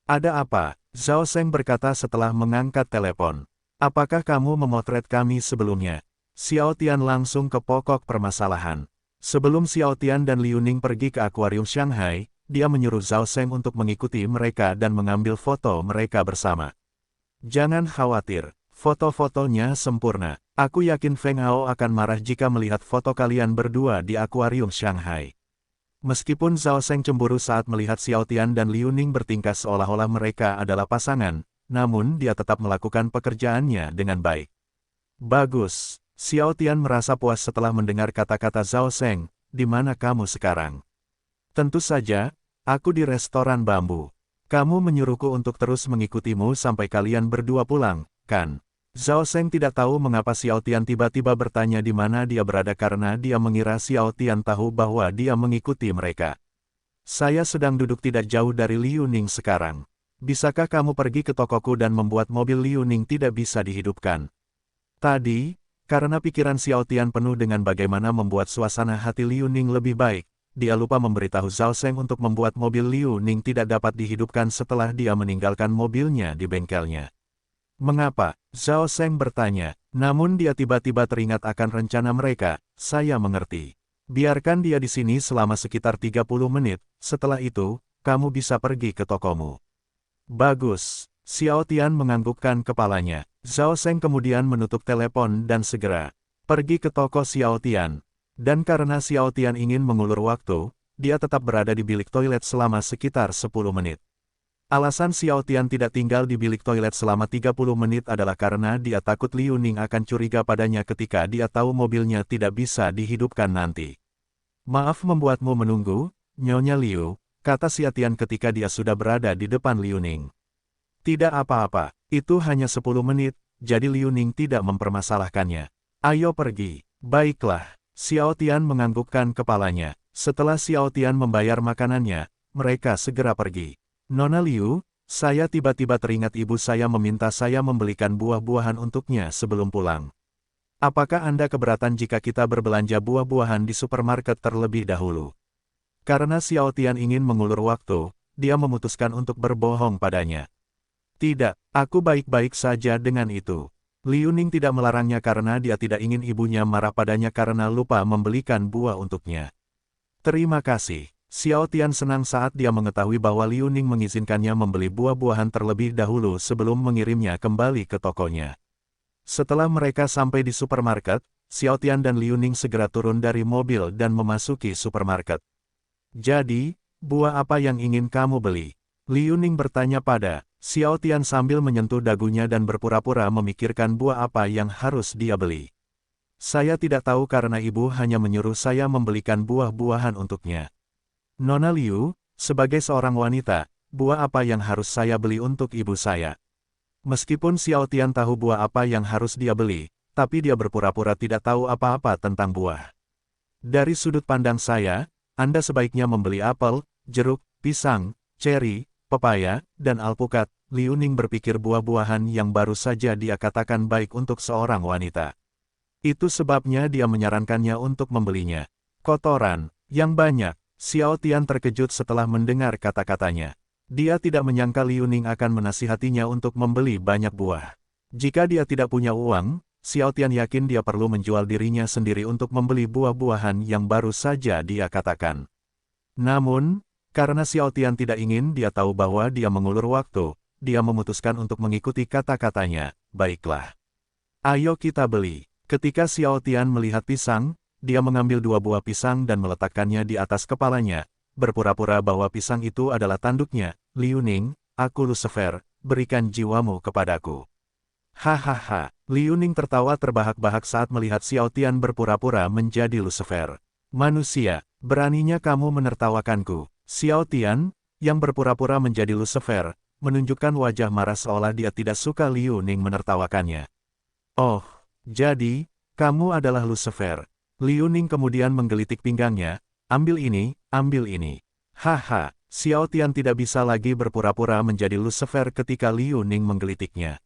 Ada apa? Zhao Seng berkata setelah mengangkat telepon. Apakah kamu memotret kami sebelumnya? Xiao Tian langsung ke pokok permasalahan. Sebelum Xiao Tian dan Liu Ning pergi ke akuarium Shanghai, dia menyuruh Zhao Seng untuk mengikuti mereka dan mengambil foto mereka bersama. Jangan khawatir, foto-fotonya sempurna. Aku yakin Feng Hao akan marah jika melihat foto kalian berdua di akuarium Shanghai. Meskipun Zhao Seng cemburu saat melihat Xiao Tian dan Liu Ning bertingkah seolah-olah mereka adalah pasangan, namun dia tetap melakukan pekerjaannya dengan baik. Bagus. Xiao Tian merasa puas setelah mendengar kata-kata Zhao Seng, di mana kamu sekarang? Tentu saja, aku di restoran bambu. Kamu menyuruhku untuk terus mengikutimu sampai kalian berdua pulang, kan? Zhao Seng tidak tahu mengapa Xiao Tian tiba-tiba bertanya di mana dia berada karena dia mengira Xiao Tian tahu bahwa dia mengikuti mereka. Saya sedang duduk tidak jauh dari Liu Ning sekarang. Bisakah kamu pergi ke tokoku dan membuat mobil Liu Ning tidak bisa dihidupkan? Tadi, karena pikiran Xiao Tian penuh dengan bagaimana membuat suasana hati Liu Ning lebih baik, dia lupa memberitahu Zhao Seng untuk membuat mobil Liu Ning tidak dapat dihidupkan setelah dia meninggalkan mobilnya di bengkelnya. Mengapa? Zhao Seng bertanya, namun dia tiba-tiba teringat akan rencana mereka. Saya mengerti. Biarkan dia di sini selama sekitar 30 menit, setelah itu, kamu bisa pergi ke tokomu. Bagus. Xiao Tian menganggukkan kepalanya. Zhao Seng kemudian menutup telepon dan segera pergi ke toko Xiao Tian. Dan karena Xiao Tian ingin mengulur waktu, dia tetap berada di bilik toilet selama sekitar 10 menit. Alasan Xiao Tian tidak tinggal di bilik toilet selama 30 menit adalah karena dia takut Liu Ning akan curiga padanya ketika dia tahu mobilnya tidak bisa dihidupkan nanti. Maaf membuatmu menunggu, Nyonya Liu, kata Xiao Tian ketika dia sudah berada di depan Liu Ning. Tidak apa-apa, itu hanya 10 menit, jadi Liu Ning tidak mempermasalahkannya. Ayo pergi. Baiklah, Xiao Tian menganggukkan kepalanya. Setelah Xiao Tian membayar makanannya, mereka segera pergi. Nona Liu, saya tiba-tiba teringat ibu saya meminta saya membelikan buah-buahan untuknya sebelum pulang. Apakah Anda keberatan jika kita berbelanja buah-buahan di supermarket terlebih dahulu? Karena Xiao Tian ingin mengulur waktu, dia memutuskan untuk berbohong padanya. Tidak, aku baik-baik saja dengan itu. Liu Ning tidak melarangnya karena dia tidak ingin ibunya marah padanya karena lupa membelikan buah untuknya. Terima kasih. Xiao Tian senang saat dia mengetahui bahwa Liu Ning mengizinkannya membeli buah-buahan terlebih dahulu sebelum mengirimnya kembali ke tokonya. Setelah mereka sampai di supermarket, Xiao Tian dan Liu Ning segera turun dari mobil dan memasuki supermarket. Jadi, buah apa yang ingin kamu beli? Liu Ning bertanya pada Xiao Tian sambil menyentuh dagunya dan berpura-pura memikirkan buah apa yang harus dia beli. Saya tidak tahu karena ibu hanya menyuruh saya membelikan buah-buahan untuknya. Nona Liu, sebagai seorang wanita, buah apa yang harus saya beli untuk ibu saya? Meskipun Xiao Tian tahu buah apa yang harus dia beli, tapi dia berpura-pura tidak tahu apa-apa tentang buah. Dari sudut pandang saya, Anda sebaiknya membeli apel, jeruk, pisang, ceri, pepaya, dan alpukat. Liu Ning berpikir buah-buahan yang baru saja dia katakan baik untuk seorang wanita. Itu sebabnya dia menyarankannya untuk membelinya. Kotoran, yang banyak. Xiao Tian terkejut setelah mendengar kata-katanya. Dia tidak menyangka Liu Ning akan menasihatinya untuk membeli banyak buah. Jika dia tidak punya uang, Xiao Tian yakin dia perlu menjual dirinya sendiri untuk membeli buah-buahan yang baru saja dia katakan. Namun, karena Xiao Tian tidak ingin dia tahu bahwa dia mengulur waktu, dia memutuskan untuk mengikuti kata-katanya. Baiklah. Ayo kita beli. Ketika Xiao Tian melihat pisang, dia mengambil 2 buah pisang dan meletakkannya di atas kepalanya, berpura-pura bahwa pisang itu adalah tanduknya. Liu Ning, aku Lucifer, berikan jiwamu kepadaku. Hahaha, Liu Ning tertawa terbahak-bahak saat melihat Xiao Tian berpura-pura menjadi Lucifer. Manusia, beraninya kamu menertawakanku. Xiao Tian, yang berpura-pura menjadi Lucifer, menunjukkan wajah marah seolah dia tidak suka Liu Ning menertawakannya. Oh, jadi, kamu adalah Lucifer. Liu Ning kemudian menggelitik pinggangnya, ambil ini, ambil ini. Haha, Xiao Tian tidak bisa lagi berpura-pura menjadi Lucifer ketika Liu Ning menggelitiknya.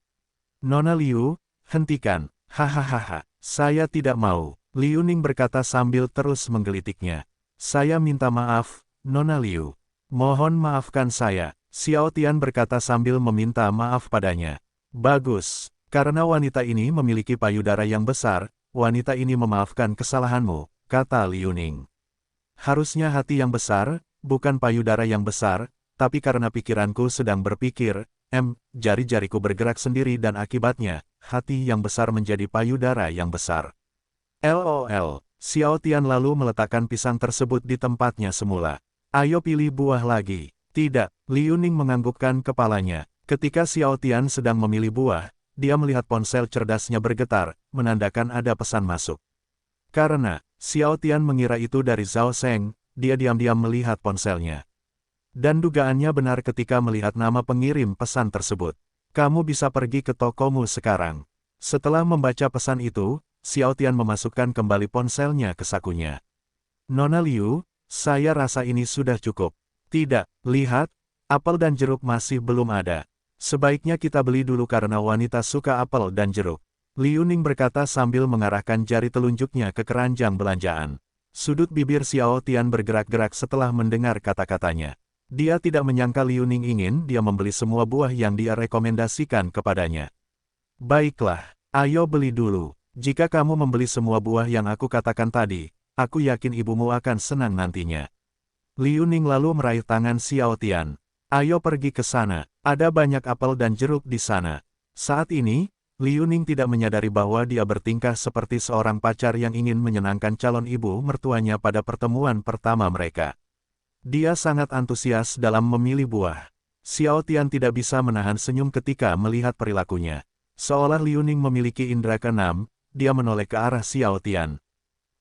Nona Liu, hentikan, hahaha, saya tidak mau. Liu Ning berkata sambil terus menggelitiknya. Saya minta maaf, Nona Liu. Mohon maafkan saya, Xiao Tian berkata sambil meminta maaf padanya. Bagus, karena wanita ini memiliki payudara yang besar, wanita ini memaafkan kesalahanmu, kata Liu Ning. Harusnya hati yang besar, bukan payudara yang besar, tapi karena pikiranku sedang berpikir, jari-jariku bergerak sendiri dan akibatnya, hati yang besar menjadi payudara yang besar. LOL, Xiao Tian lalu meletakkan pisang tersebut di tempatnya semula. Ayo pilih buah lagi. Tidak, Liu Ning menganggukkan kepalanya. Ketika Xiao Tian sedang memilih buah, dia melihat ponsel cerdasnya bergetar, menandakan ada pesan masuk. Karena Xiao Tian mengira itu dari Zhao Sheng, dia diam-diam melihat ponselnya. Dan dugaannya benar ketika melihat nama pengirim pesan tersebut. Kamu bisa pergi ke tokomu sekarang. Setelah membaca pesan itu, Xiao Tian memasukkan kembali ponselnya ke sakunya. Nona Liu, saya rasa ini sudah cukup. Tidak, lihat, apel dan jeruk masih belum ada. Sebaiknya kita beli dulu karena wanita suka apel dan jeruk. Liu Ning berkata sambil mengarahkan jari telunjuknya ke keranjang belanjaan. Sudut bibir Xiao Tian bergerak-gerak setelah mendengar kata-katanya. Dia tidak menyangka Liu Ning ingin dia membeli semua buah yang dia rekomendasikan kepadanya. Baiklah, ayo beli dulu. Jika kamu membeli semua buah yang aku katakan tadi, aku yakin ibumu akan senang nantinya. Liu Ning lalu meraih tangan Xiao Tian. Ayo pergi ke sana, ada banyak apel dan jeruk di sana. Saat ini, Liu Ning tidak menyadari bahwa dia bertingkah seperti seorang pacar yang ingin menyenangkan calon ibu mertuanya pada pertemuan pertama mereka. Dia sangat antusias dalam memilih buah. Xiao Tian tidak bisa menahan senyum ketika melihat perilakunya. Seolah Liu Ning memiliki indera keenam, dia menoleh ke arah Xiao Tian.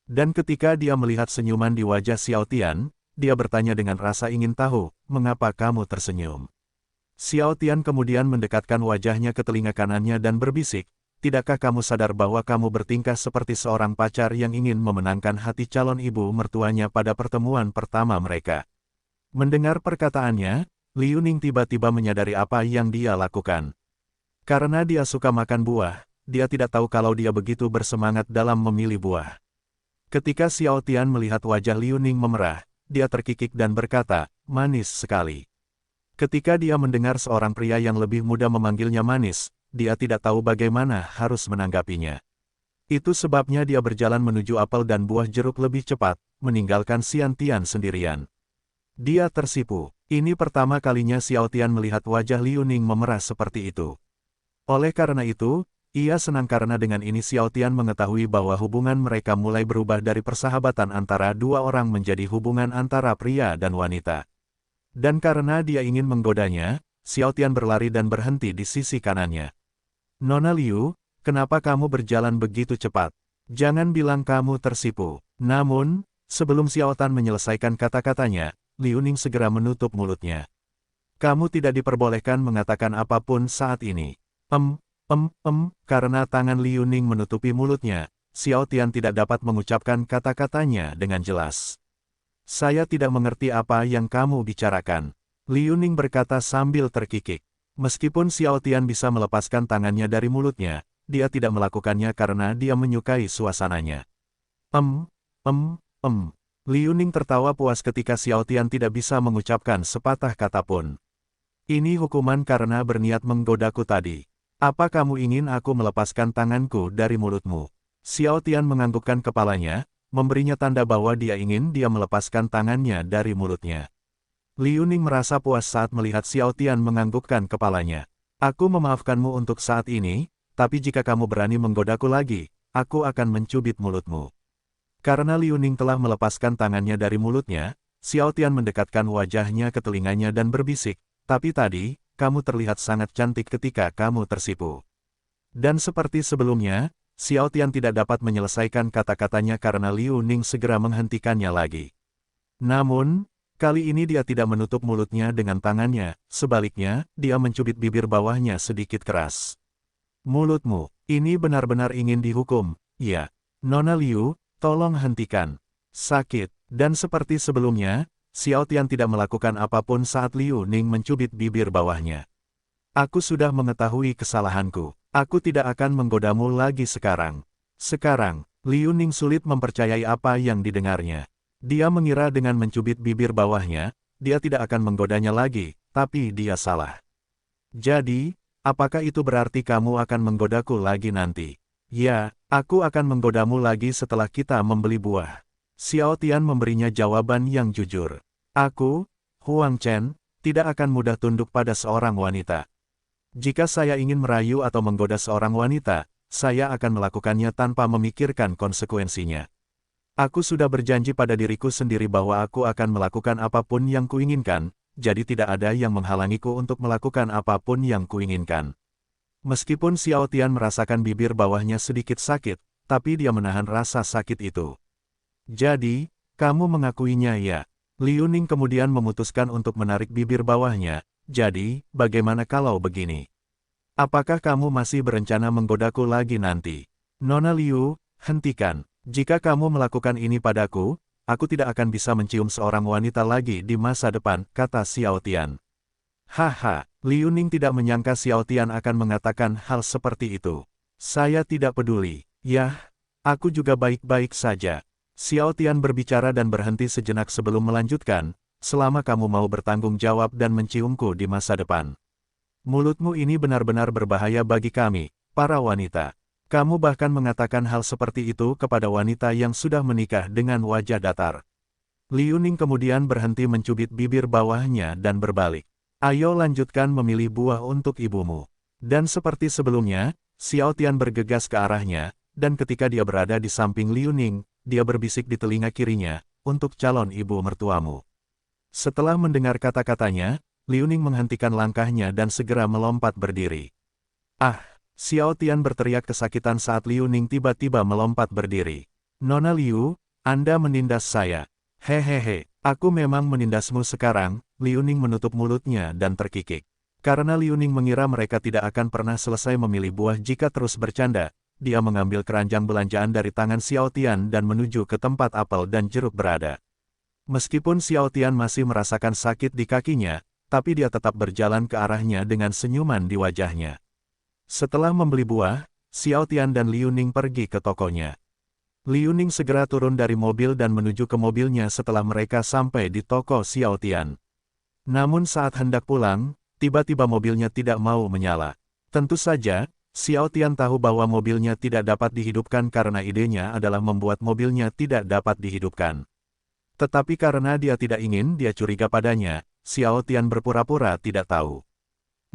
Dan ketika dia melihat senyuman di wajah Xiao Tian, dia bertanya dengan rasa ingin tahu, mengapa kamu tersenyum? Xiao Tian kemudian mendekatkan wajahnya ke telinga kanannya dan berbisik, tidakkah kamu sadar bahwa kamu bertingkah seperti seorang pacar yang ingin memenangkan hati calon ibu mertuanya pada pertemuan pertama mereka? Mendengar perkataannya, Liu Ning tiba-tiba menyadari apa yang dia lakukan. Karena dia suka makan buah, dia tidak tahu kalau dia begitu bersemangat dalam memilih buah. Ketika Xiao Tian melihat wajah Liu Ning memerah, dia terkikik dan berkata, manis sekali. Ketika dia mendengar seorang pria yang lebih muda memanggilnya manis, dia tidak tahu bagaimana harus menanggapinya. Itu sebabnya dia berjalan menuju apel dan buah jeruk lebih cepat, meninggalkan Xiao Tian sendirian. Dia tersipu. Ini pertama kalinya Xiao Tian melihat wajah Liu Ning memerah seperti itu. Oleh karena itu, ia senang karena dengan ini Xiao Tian mengetahui bahwa hubungan mereka mulai berubah dari persahabatan antara dua orang menjadi hubungan antara pria dan wanita. Dan karena dia ingin menggodanya, Xiao Tian berlari dan berhenti di sisi kanannya. Nona Liu, kenapa kamu berjalan begitu cepat? Jangan bilang kamu tersipu. Namun, sebelum Xiao Tian menyelesaikan kata-katanya, Liu Ning segera menutup mulutnya. Kamu tidak diperbolehkan mengatakan apapun saat ini. Karena tangan Liu Ning menutupi mulutnya, Xiao Tian tidak dapat mengucapkan kata-katanya dengan jelas. Saya tidak mengerti apa yang kamu bicarakan. Liu Ning berkata sambil terkikik. Meskipun Xiao Tian bisa melepaskan tangannya dari mulutnya, dia tidak melakukannya karena dia menyukai suasananya. Liu Ning tertawa puas ketika Xiao Tian tidak bisa mengucapkan sepatah kata pun. Ini hukuman karena berniat menggodaku tadi. Apa kamu ingin aku melepaskan tanganku dari mulutmu? Xiao Tian menganggukkan kepalanya, memberinya tanda bahwa dia ingin dia melepaskan tangannya dari mulutnya. Liu Ning merasa puas saat melihat Xiao Tian menganggukkan kepalanya. Aku memaafkanmu untuk saat ini, tapi jika kamu berani menggodaku lagi, aku akan mencubit mulutmu. Karena Liu Ning telah melepaskan tangannya dari mulutnya, Xiao Tian mendekatkan wajahnya ke telinganya dan berbisik, tapi tadi, kamu terlihat sangat cantik ketika kamu tersipu. Dan seperti sebelumnya, Xiao Tian tidak dapat menyelesaikan kata-katanya karena Liu Ning segera menghentikannya lagi. Namun, kali ini dia tidak menutup mulutnya dengan tangannya, sebaliknya, dia mencubit bibir bawahnya sedikit keras. Mulutmu, ini benar-benar ingin dihukum, ya. Nona Liu, tolong hentikan. Sakit, dan seperti sebelumnya, Xiao Tian tidak melakukan apapun saat Liu Ning mencubit bibir bawahnya. Aku sudah mengetahui kesalahanku. Aku tidak akan menggodamu lagi sekarang. Sekarang, Liu Ning sulit mempercayai apa yang didengarnya. Dia mengira dengan mencubit bibir bawahnya, dia tidak akan menggodanya lagi, tapi dia salah. Jadi, apakah itu berarti kamu akan menggodaku lagi nanti? Ya, aku akan menggodamu lagi setelah kita membeli buah. Xiao Tian memberinya jawaban yang jujur. Aku, Huang Chen, tidak akan mudah tunduk pada seorang wanita. Jika saya ingin merayu atau menggoda seorang wanita, saya akan melakukannya tanpa memikirkan konsekuensinya. Aku sudah berjanji pada diriku sendiri bahwa aku akan melakukan apapun yang kuinginkan, jadi tidak ada yang menghalangiku untuk melakukan apapun yang kuinginkan. Meskipun Xiao Tian merasakan bibir bawahnya sedikit sakit, tapi dia menahan rasa sakit itu. Jadi, kamu mengakuinya ya? Liu Ning kemudian memutuskan untuk menarik bibir bawahnya, jadi, bagaimana kalau begini? Apakah kamu masih berencana menggodaku lagi nanti? Nona Liu, hentikan. Jika kamu melakukan ini padaku, aku tidak akan bisa mencium seorang wanita lagi di masa depan, kata Xiao Tian. Haha, Liu Ning tidak menyangka Xiao Tian akan mengatakan hal seperti itu. Saya tidak peduli. Yah, aku juga baik-baik saja. Xiao Tian berbicara dan berhenti sejenak sebelum melanjutkan, selama kamu mau bertanggung jawab dan menciumku di masa depan. Mulutmu ini benar-benar berbahaya bagi kami, para wanita. Kamu bahkan mengatakan hal seperti itu kepada wanita yang sudah menikah dengan wajah datar. Liu Ning kemudian berhenti mencubit bibir bawahnya dan berbalik. Ayo lanjutkan memilih buah untuk ibumu. Dan seperti sebelumnya, Xiao Tian bergegas ke arahnya, dan ketika dia berada di samping Liu Ning, dia berbisik di telinga kirinya, untuk calon ibu mertuamu. Setelah mendengar kata-katanya, Liu Ning menghentikan langkahnya dan segera melompat berdiri. Ah! Xiao Tian berteriak kesakitan saat Liu Ning tiba-tiba melompat berdiri. Nona Liu, Anda menindas saya. Hehehe, aku memang menindasmu sekarang. Liu Ning menutup mulutnya dan terkikik. Karena Liu Ning mengira mereka tidak akan pernah selesai memilih buah jika terus bercanda, dia mengambil keranjang belanjaan dari tangan Xiao Tian dan menuju ke tempat apel dan jeruk berada. Meskipun Xiao Tian masih merasakan sakit di kakinya, tapi dia tetap berjalan ke arahnya dengan senyuman di wajahnya. Setelah membeli buah, Xiao Tian dan Liu Ning pergi ke tokonya. Liu Ning segera turun dari mobil dan menuju ke mobilnya setelah mereka sampai di toko Xiao Tian. Namun saat hendak pulang, tiba-tiba mobilnya tidak mau menyala. Tentu saja, Xiao Tian tahu bahwa mobilnya tidak dapat dihidupkan karena idenya adalah membuat mobilnya tidak dapat dihidupkan. Tetapi karena dia tidak ingin dia curiga padanya, Xiao Tian berpura-pura tidak tahu.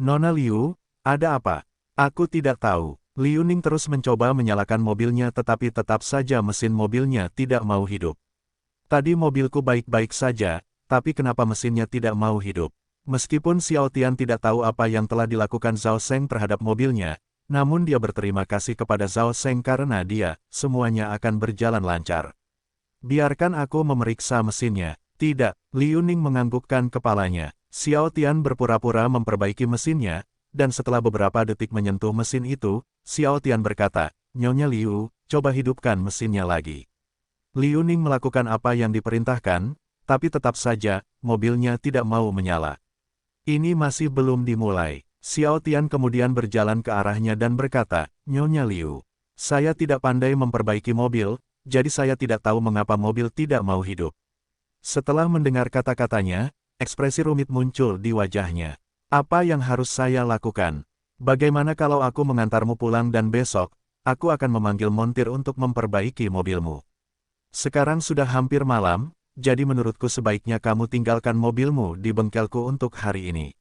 Nona Liu, ada apa? Aku tidak tahu. Liu Ning terus mencoba menyalakan mobilnya tetapi tetap saja mesin mobilnya tidak mau hidup. Tadi mobilku baik-baik saja, tapi kenapa mesinnya tidak mau hidup? Meskipun Xiao Tian tidak tahu apa yang telah dilakukan Zhao Sheng terhadap mobilnya, namun dia berterima kasih kepada Zhao Sheng karena dia, semuanya akan berjalan lancar. Biarkan aku memeriksa mesinnya. Tidak, Liu Ning menganggukkan kepalanya. Xiao Tian berpura-pura memperbaiki mesinnya, dan setelah beberapa detik menyentuh mesin itu, Xiao Tian berkata, Nyonya Liu, coba hidupkan mesinnya lagi. Liu Ning melakukan apa yang diperintahkan, tapi tetap saja, mobilnya tidak mau menyala. Ini masih belum dimulai. Xiao Tian kemudian berjalan ke arahnya dan berkata, Nyonya Liu, saya tidak pandai memperbaiki mobil, jadi saya tidak tahu mengapa mobil tidak mau hidup. Setelah mendengar kata-katanya, ekspresi rumit muncul di wajahnya. Apa yang harus saya lakukan? Bagaimana kalau aku mengantarmu pulang dan besok, aku akan memanggil montir untuk memperbaiki mobilmu. Sekarang sudah hampir malam, jadi menurutku sebaiknya kamu tinggalkan mobilmu di bengkelku untuk hari ini.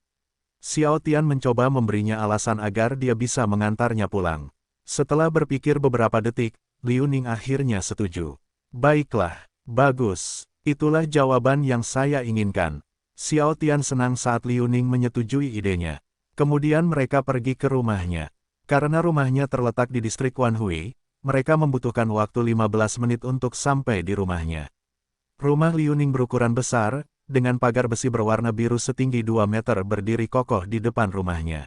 Xiao Tian mencoba memberinya alasan agar dia bisa mengantarnya pulang. Setelah berpikir beberapa detik, Liu Ning akhirnya setuju. Baiklah, bagus, itulah jawaban yang saya inginkan. Xiao Tian senang saat Liu Ning menyetujui idenya. Kemudian mereka pergi ke rumahnya. Karena rumahnya terletak di distrik Wanhui, mereka membutuhkan waktu 15 menit untuk sampai di rumahnya. Rumah Liu Ning berukuran besar, dengan pagar besi berwarna biru setinggi 2 meter berdiri kokoh di depan rumahnya.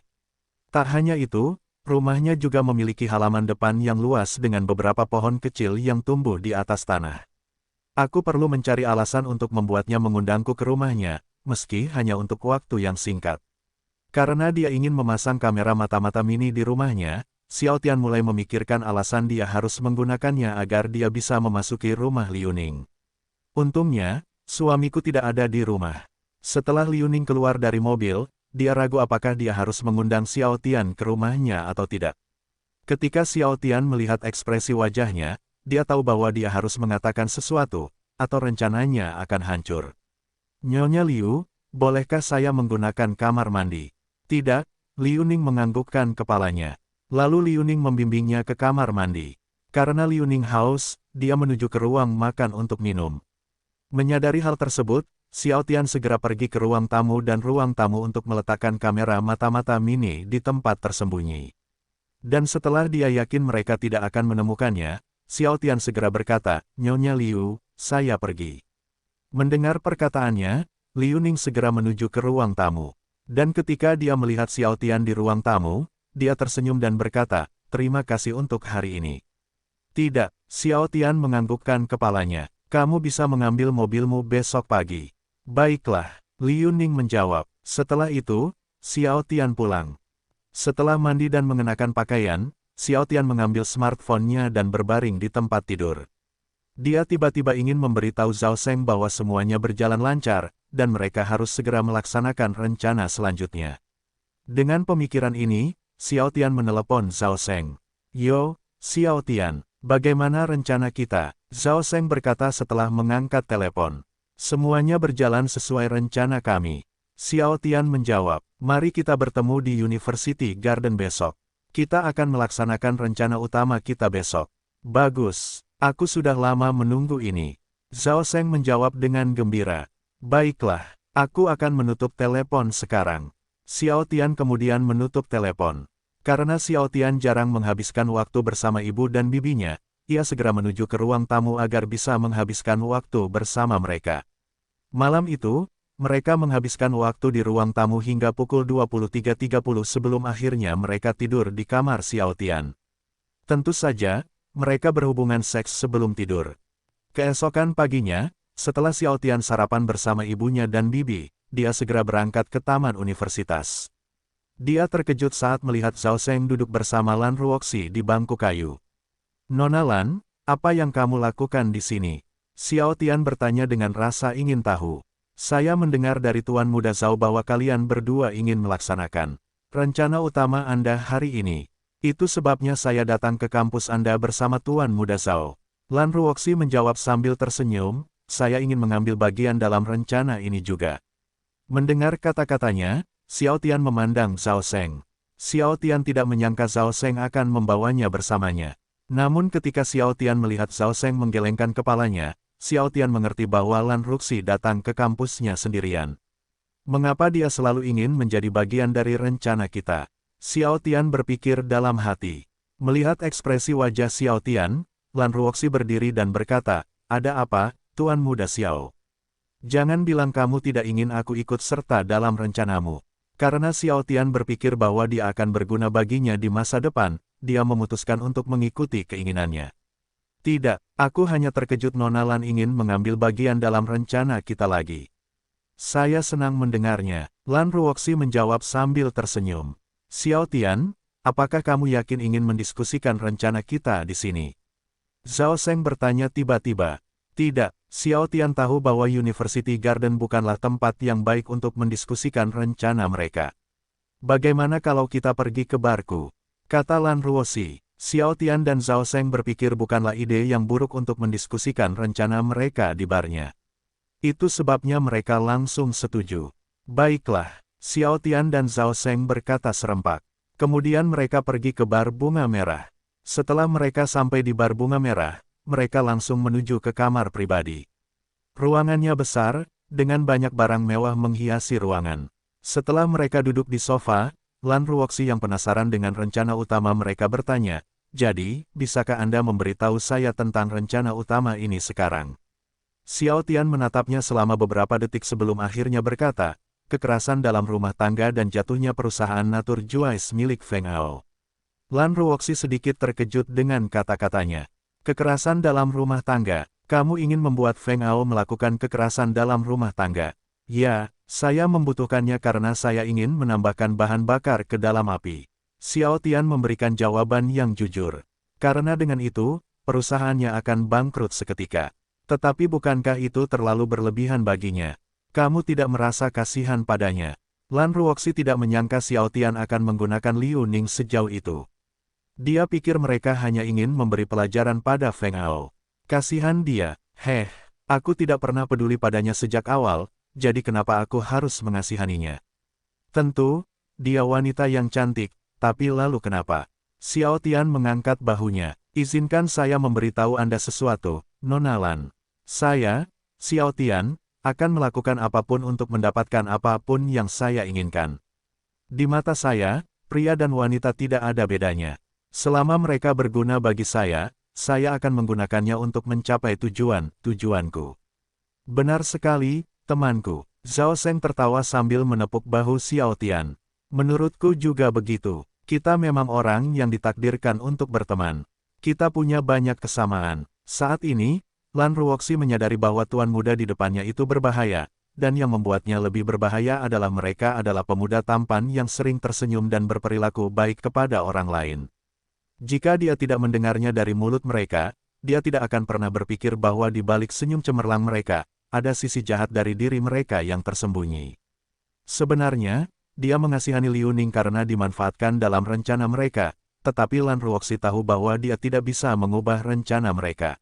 Tak hanya itu, rumahnya juga memiliki halaman depan yang luas dengan beberapa pohon kecil yang tumbuh di atas tanah. Aku perlu mencari alasan untuk membuatnya mengundangku ke rumahnya, meski hanya untuk waktu yang singkat. Karena dia ingin memasang kamera mata-mata mini di rumahnya, Xiao Tian mulai memikirkan alasan dia harus menggunakannya agar dia bisa memasuki rumah Liu Ning. Untungnya, suamiku tidak ada di rumah. Setelah Liu Ning keluar dari mobil, dia ragu apakah dia harus mengundang Xiao Tian ke rumahnya atau tidak. Ketika Xiao Tian melihat ekspresi wajahnya, dia tahu bahwa dia harus mengatakan sesuatu, atau rencananya akan hancur. Nyonya Liu, bolehkah saya menggunakan kamar mandi? Tidak, Liu Ning menganggukkan kepalanya. Lalu Liu Ning membimbingnya ke kamar mandi. Karena Liu Ning haus, dia menuju ke ruang makan untuk minum. Menyadari hal tersebut, Xiao Tian segera pergi ke ruang tamu dan ruang tamu untuk meletakkan kamera mata-mata mini di tempat tersembunyi. Dan setelah dia yakin mereka tidak akan menemukannya, Xiao Tian segera berkata, Nyonya Liu, saya pergi. Mendengar perkataannya, Liu Ning segera menuju ke ruang tamu. Dan ketika dia melihat Xiao Tian di ruang tamu, dia tersenyum dan berkata, terima kasih untuk hari ini. Tidak, Xiao Tian menganggukkan kepalanya. Kamu bisa mengambil mobilmu besok pagi. Baiklah, Liu Ning menjawab. Setelah itu, Xiao Tian pulang. Setelah mandi dan mengenakan pakaian, Xiao Tian mengambil smartphone-nya dan berbaring di tempat tidur. Dia tiba-tiba ingin memberitahu Zhao Seng bahwa semuanya berjalan lancar, dan mereka harus segera melaksanakan rencana selanjutnya. Dengan pemikiran ini, Xiao Tian menelepon Zhao Seng. Yo, Xiao Tian, bagaimana rencana kita? Zhao Seng berkata setelah mengangkat telepon. Semuanya berjalan sesuai rencana kami. Xiao Tian menjawab, mari kita bertemu di University Garden besok. Kita akan melaksanakan rencana utama kita besok. Bagus, aku sudah lama menunggu ini. Zhao Seng menjawab dengan gembira. Baiklah, aku akan menutup telepon sekarang. Xiao Tian kemudian menutup telepon. Karena Xiao Tian jarang menghabiskan waktu bersama ibu dan bibinya, ia segera menuju ke ruang tamu agar bisa menghabiskan waktu bersama mereka. Malam itu, mereka menghabiskan waktu di ruang tamu hingga pukul 23.30 sebelum akhirnya mereka tidur di kamar Xiao Tian. Tentu saja, mereka berhubungan seks sebelum tidur. Keesokan paginya, setelah Xiao Tian sarapan bersama ibunya dan bibi, dia segera berangkat ke taman universitas. Dia terkejut saat melihat Zhao Seng duduk bersama Lan Ruoxi di bangku kayu. Nona Lan, apa yang kamu lakukan di sini? Xiao Tian bertanya dengan rasa ingin tahu. Saya mendengar dari Tuan Muda Zhao bahwa kalian berdua ingin melaksanakan rencana utama Anda hari ini. Itu sebabnya saya datang ke kampus Anda bersama Tuan Muda Zhao. Lan Ruoxi menjawab sambil tersenyum, saya ingin mengambil bagian dalam rencana ini juga. Mendengar kata-katanya, Xiao Tian memandang Zhao Seng. Xiao Tian tidak menyangka Zhao Seng akan membawanya bersamanya. Namun ketika Xiao Tian melihat Zhao Seng menggelengkan kepalanya, Xiao Tian mengerti bahwa Lan Ruoxi datang ke kampusnya sendirian. Mengapa dia selalu ingin menjadi bagian dari rencana kita? Xiao Tian berpikir dalam hati. Melihat ekspresi wajah Xiao Tian, Lan Ruoxi berdiri dan berkata, ada apa, Tuan Muda Xiao? Jangan bilang kamu tidak ingin aku ikut serta dalam rencanamu. Karena Xiao Tian berpikir bahwa dia akan berguna baginya di masa depan, dia memutuskan untuk mengikuti keinginannya. Tidak, aku hanya terkejut Nona Lan ingin mengambil bagian dalam rencana kita lagi. Saya senang mendengarnya, Lan Ruoxi menjawab sambil tersenyum. Xiao Tian, apakah kamu yakin ingin mendiskusikan rencana kita di sini? Zhao Seng bertanya tiba-tiba. Tidak, Xiao Tian tahu bahwa University Garden bukanlah tempat yang baik untuk mendiskusikan rencana mereka. Bagaimana kalau kita pergi ke barku? Kata Lan Ruoxi. Xiao Tian dan Zhao Seng berpikir bukanlah ide yang buruk untuk mendiskusikan rencana mereka di barnya. Itu sebabnya mereka langsung setuju. Baiklah, Xiao Tian dan Zhao Seng berkata serempak. Kemudian mereka pergi ke bar bunga merah. Setelah mereka sampai di bar bunga merah, mereka langsung menuju ke kamar pribadi. Ruangannya besar, dengan banyak barang mewah menghiasi ruangan. Setelah mereka duduk di sofa, Lan Ruoxi yang penasaran dengan rencana utama mereka bertanya, jadi, bisakah Anda memberitahu saya tentang rencana utama ini sekarang? Xiao Tian menatapnya selama beberapa detik sebelum akhirnya berkata, kekerasan dalam rumah tangga dan jatuhnya perusahaan Natur Juice milik Feng Ao. Lan Ruoxi sedikit terkejut dengan kata-katanya. Kekerasan dalam rumah tangga, kamu ingin membuat Feng Ao melakukan kekerasan dalam rumah tangga. Ya, saya membutuhkannya karena saya ingin menambahkan bahan bakar ke dalam api. Xiao Tian memberikan jawaban yang jujur. Karena dengan itu, perusahaannya akan bangkrut seketika. Tetapi bukankah itu terlalu berlebihan baginya? Kamu tidak merasa kasihan padanya? Lan Ruoxi tidak menyangka Xiao Tian akan menggunakan Liu Ning sejauh itu. Dia pikir mereka hanya ingin memberi pelajaran pada Feng Hao. Kasihan dia, aku tidak pernah peduli padanya sejak awal, jadi kenapa aku harus mengasihaninya? Tentu, dia wanita yang cantik, tapi lalu kenapa? Xiao Tian mengangkat bahunya. Izinkan saya memberitahu Anda sesuatu, Nona Lan. Saya, Xiao Tian, akan melakukan apapun untuk mendapatkan apapun yang saya inginkan. Di mata saya, pria dan wanita tidak ada bedanya. Selama mereka berguna bagi saya akan menggunakannya untuk mencapai tujuanku. Benar sekali, temanku. Zhao Seng tertawa sambil menepuk bahu Xiao Tian. Menurutku juga begitu. Kita memang orang yang ditakdirkan untuk berteman. Kita punya banyak kesamaan. Saat ini, Lan Ruoxi menyadari bahwa tuan muda di depannya itu berbahaya, dan yang membuatnya lebih berbahaya adalah mereka adalah pemuda tampan yang sering tersenyum dan berperilaku baik kepada orang lain. Jika dia tidak mendengarnya dari mulut mereka, dia tidak akan pernah berpikir bahwa di balik senyum cemerlang mereka, ada sisi jahat dari diri mereka yang tersembunyi. Sebenarnya, dia mengasihani Liu Ning karena dimanfaatkan dalam rencana mereka, tetapi Lan Ruoxi tahu bahwa dia tidak bisa mengubah rencana mereka.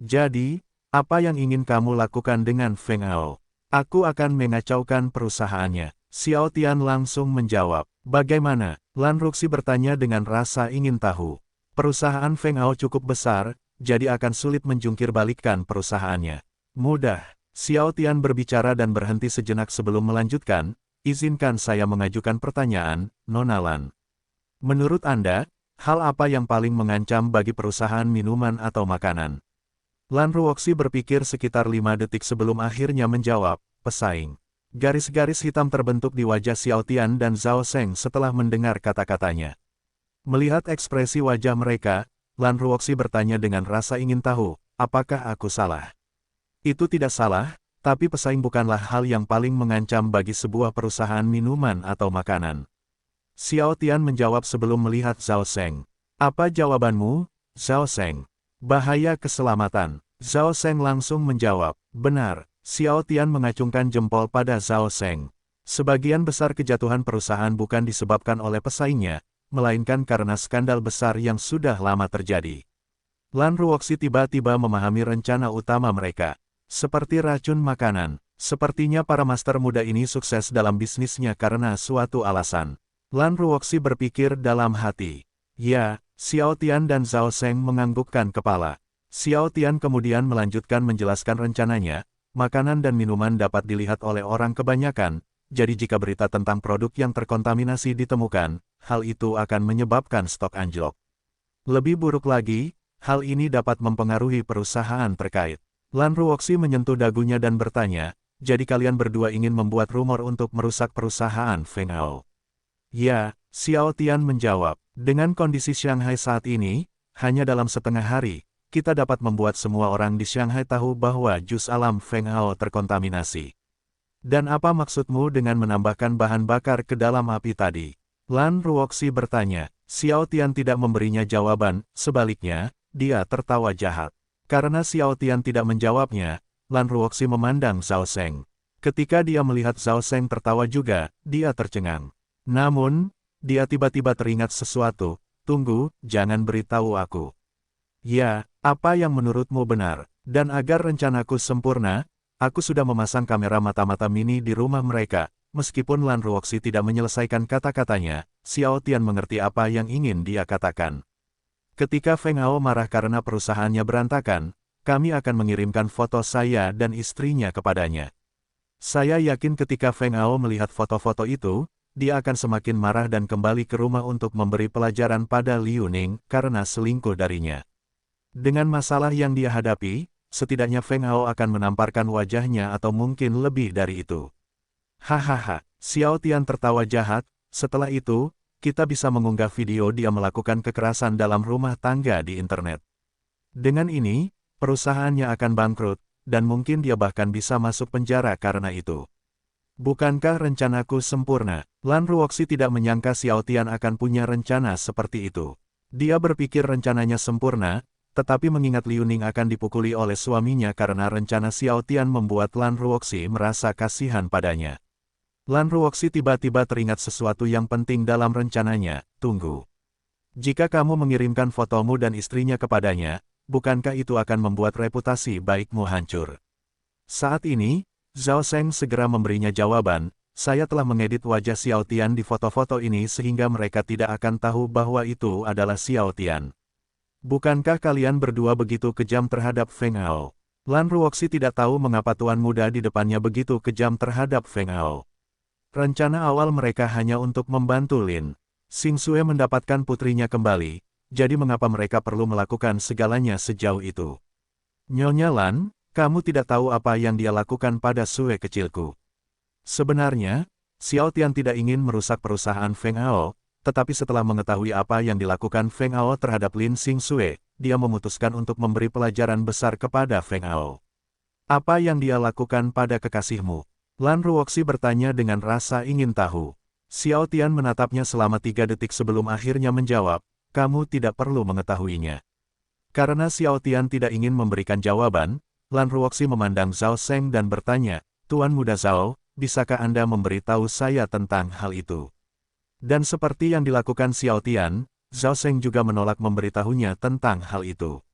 Jadi, apa yang ingin kamu lakukan dengan Feng Hao? Aku akan mengacaukan perusahaannya. Xiao Tian langsung menjawab. Bagaimana? Lan Ruoxi bertanya dengan rasa ingin tahu. Perusahaan Feng Hao cukup besar, jadi akan sulit menjungkir balikkan perusahaannya. Mudah. Xiao Tian berbicara dan berhenti sejenak sebelum melanjutkan. Izinkan saya mengajukan pertanyaan, Nona Lan. Menurut Anda, hal apa yang paling mengancam bagi perusahaan minuman atau makanan? Lan Ruoxi berpikir sekitar 5 detik sebelum akhirnya menjawab, pesaing. Garis-garis hitam terbentuk di wajah Xiao Tian dan Zhao Seng setelah mendengar kata-katanya. Melihat ekspresi wajah mereka, Lan Ruoxi bertanya dengan rasa ingin tahu, apakah aku salah? Itu tidak salah, tapi pesaing bukanlah hal yang paling mengancam bagi sebuah perusahaan minuman atau makanan. Xiao Tian menjawab sebelum melihat Zhao Seng. Apa jawabanmu, Zhao Seng? Bahaya keselamatan. Zhao Seng langsung menjawab, benar. Xiao Tian mengacungkan jempol pada Zhao Seng. Sebagian besar kejatuhan perusahaan bukan disebabkan oleh pesaingnya, melainkan karena skandal besar yang sudah lama terjadi. Lan Ruoxi tiba-tiba memahami rencana utama mereka. Seperti racun makanan, sepertinya para master muda ini sukses dalam bisnisnya karena suatu alasan. Lan Ruoxi berpikir dalam hati. Ya, Xiao Tian dan Zhao Seng menganggukkan kepala. Xiao Tian kemudian melanjutkan menjelaskan rencananya, makanan dan minuman dapat dilihat oleh orang kebanyakan, jadi jika berita tentang produk yang terkontaminasi ditemukan, hal itu akan menyebabkan stok anjlok. Lebih buruk lagi, hal ini dapat mempengaruhi perusahaan terkait. Lan Ruoxi menyentuh dagunya dan bertanya, jadi kalian berdua ingin membuat rumor untuk merusak perusahaan Feng Hao? Ya, Xiao Tian menjawab, dengan kondisi Shanghai saat ini, hanya dalam setengah hari, kita dapat membuat semua orang di Shanghai tahu bahwa jus alam Feng Hao terkontaminasi. Dan apa maksudmu dengan menambahkan bahan bakar ke dalam api tadi? Lan Ruoxi bertanya. Xiao Tian tidak memberinya jawaban, sebaliknya, dia tertawa jahat. Karena Xiao Tian tidak menjawabnya, Lan Ruoxi memandang Zhao Seng. Ketika dia melihat Zhao Seng tertawa juga, dia tercengang. Namun, dia tiba-tiba teringat sesuatu. Tunggu, jangan beritahu aku. Ya, apa yang menurutmu benar? Dan agar rencanaku sempurna, aku sudah memasang kamera mata-mata mini di rumah mereka. Meskipun Lan Ruoxi tidak menyelesaikan kata-katanya, Xiao Tian mengerti apa yang ingin dia katakan. Ketika Feng Hao marah karena perusahaannya berantakan, kami akan mengirimkan foto saya dan istrinya kepadanya. Saya yakin ketika Feng Hao melihat foto-foto itu, dia akan semakin marah dan kembali ke rumah untuk memberi pelajaran pada Liu Ning karena selingkuh darinya. Dengan masalah yang dia hadapi, setidaknya Feng Hao akan menamparkan wajahnya atau mungkin lebih dari itu. Hahaha, Xiao Tian tertawa jahat. Setelah itu, kita bisa mengunggah video dia melakukan kekerasan dalam rumah tangga di internet. Dengan ini, perusahaannya akan bangkrut, dan mungkin dia bahkan bisa masuk penjara karena itu. Bukankah rencanaku sempurna? Lan Ruoxi tidak menyangka Xiao Tian akan punya rencana seperti itu. Dia berpikir rencananya sempurna, tetapi mengingat Liu Ning akan dipukuli oleh suaminya karena rencana Xiao Tian membuat Lan Ruoxi merasa kasihan padanya. Lan Ruoxi tiba-tiba teringat sesuatu yang penting dalam rencananya, tunggu. Jika kamu mengirimkan fotomu dan istrinya kepadanya, bukankah itu akan membuat reputasi baikmu hancur? Saat ini, Zhao Sheng segera memberinya jawaban, saya telah mengedit wajah Xiao Tian di foto-foto ini sehingga mereka tidak akan tahu bahwa itu adalah Xiao Tian. Bukankah kalian berdua begitu kejam terhadap Feng Hao? Lan Ruoxi tidak tahu mengapa tuan muda di depannya begitu kejam terhadap Feng Hao. Rencana awal mereka hanya untuk membantu Lin Xingxue mendapatkan putrinya kembali, jadi mengapa mereka perlu melakukan segalanya sejauh itu? Nyonya Lan, kamu tidak tahu apa yang dia lakukan pada Sue kecilku. Sebenarnya, Xiao Tian tidak ingin merusak perusahaan Feng Hao, tetapi setelah mengetahui apa yang dilakukan Feng Hao terhadap Lin Xingxue, dia memutuskan untuk memberi pelajaran besar kepada Feng Hao. Apa yang dia lakukan pada kekasihmu? Lan Ruoxi bertanya dengan rasa ingin tahu. Xiao Tian menatapnya selama 3 detik sebelum akhirnya menjawab, kamu tidak perlu mengetahuinya. Karena Xiao Tian tidak ingin memberikan jawaban, Lan Ruoxi memandang Zhao Sheng dan bertanya, Tuan Muda Zhao, bisakah Anda memberitahu saya tentang hal itu? Dan seperti yang dilakukan Xiao Tian, Zhao Sheng juga menolak memberitahunya tentang hal itu.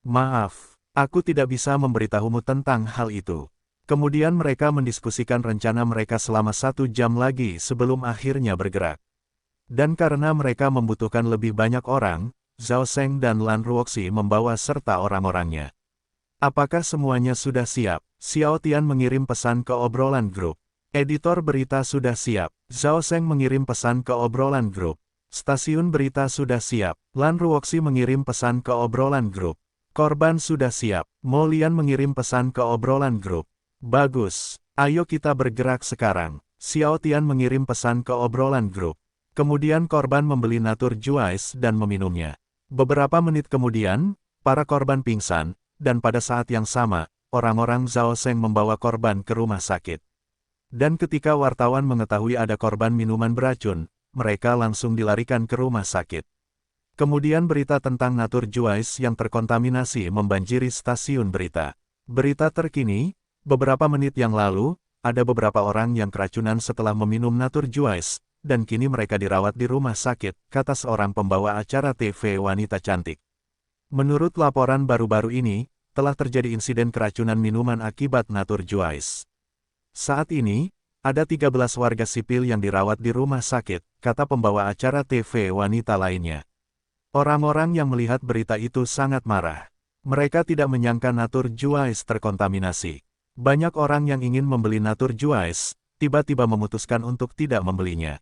Maaf, aku tidak bisa memberitahumu tentang hal itu. Kemudian mereka mendiskusikan rencana mereka selama 1 jam lagi sebelum akhirnya bergerak. Dan karena mereka membutuhkan lebih banyak orang, Zhao Sheng dan Lan Ruoxi membawa serta orang-orangnya. Apakah semuanya sudah siap? Xiao Tian mengirim pesan ke obrolan grup. Editor berita sudah siap. Zhao Sheng mengirim pesan ke obrolan grup. Stasiun berita sudah siap. Lan Ruoxi mengirim pesan ke obrolan grup. Korban sudah siap. Mo Lian mengirim pesan ke obrolan grup. Bagus. Ayo kita bergerak sekarang. Xiao Tian mengirim pesan ke obrolan grup. Kemudian korban membeli natur juice dan meminumnya. Beberapa menit kemudian, para korban pingsan. Dan pada saat yang sama, orang-orang Zhao Sheng membawa korban ke rumah sakit. Dan ketika wartawan mengetahui ada korban minuman beracun, mereka langsung dilarikan ke rumah sakit. Kemudian berita tentang natur juice yang terkontaminasi membanjiri stasiun berita. Berita terkini, beberapa menit yang lalu, ada beberapa orang yang keracunan setelah meminum natur juice, dan kini mereka dirawat di rumah sakit, kata seorang pembawa acara TV wanita cantik. Menurut laporan baru-baru ini, telah terjadi insiden keracunan minuman akibat natur juice. Saat ini, ada 13 warga sipil yang dirawat di rumah sakit, kata pembawa acara TV wanita lainnya. Orang-orang yang melihat berita itu sangat marah. Mereka tidak menyangka natur juice terkontaminasi. Banyak orang yang ingin membeli natur juice, tiba-tiba memutuskan untuk tidak membelinya.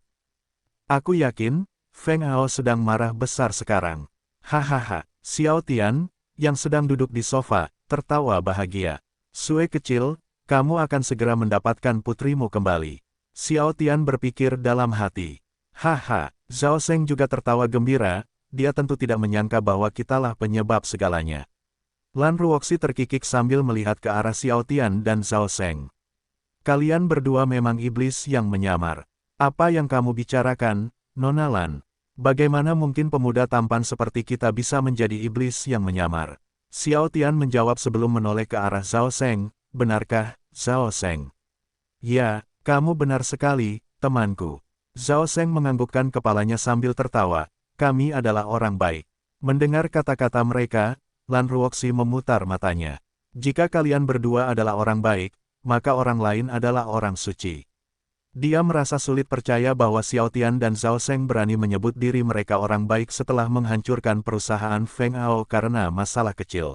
Aku yakin, Feng Hao sedang marah besar sekarang. Hahaha. Xiao Tian, yang sedang duduk di sofa, tertawa bahagia. Sue kecil, kamu akan segera mendapatkan putrimu kembali. Xiao Tian berpikir dalam hati. Haha, Zhao Sheng juga tertawa gembira, dia tentu tidak menyangka bahwa kitalah penyebab segalanya. Lan Ruoxi terkikik sambil melihat ke arah Xiao Tian dan Zhao Sheng. Kalian berdua memang iblis yang menyamar. Apa yang kamu bicarakan, Nona Lan? Bagaimana mungkin pemuda tampan seperti kita bisa menjadi iblis yang menyamar? Xiao Tian menjawab sebelum menoleh ke arah Zhao Sheng, benarkah, Zhao Sheng? Ya, kamu benar sekali, temanku. Zhao Sheng menganggukkan kepalanya sambil tertawa, kami adalah orang baik. Mendengar kata-kata mereka, Lan Ruoxi memutar matanya. Jika kalian berdua adalah orang baik, maka orang lain adalah orang suci. Dia merasa sulit percaya bahwa Xiao Tian dan Zhao Sheng berani menyebut diri mereka orang baik setelah menghancurkan perusahaan Feng Hao karena masalah kecil.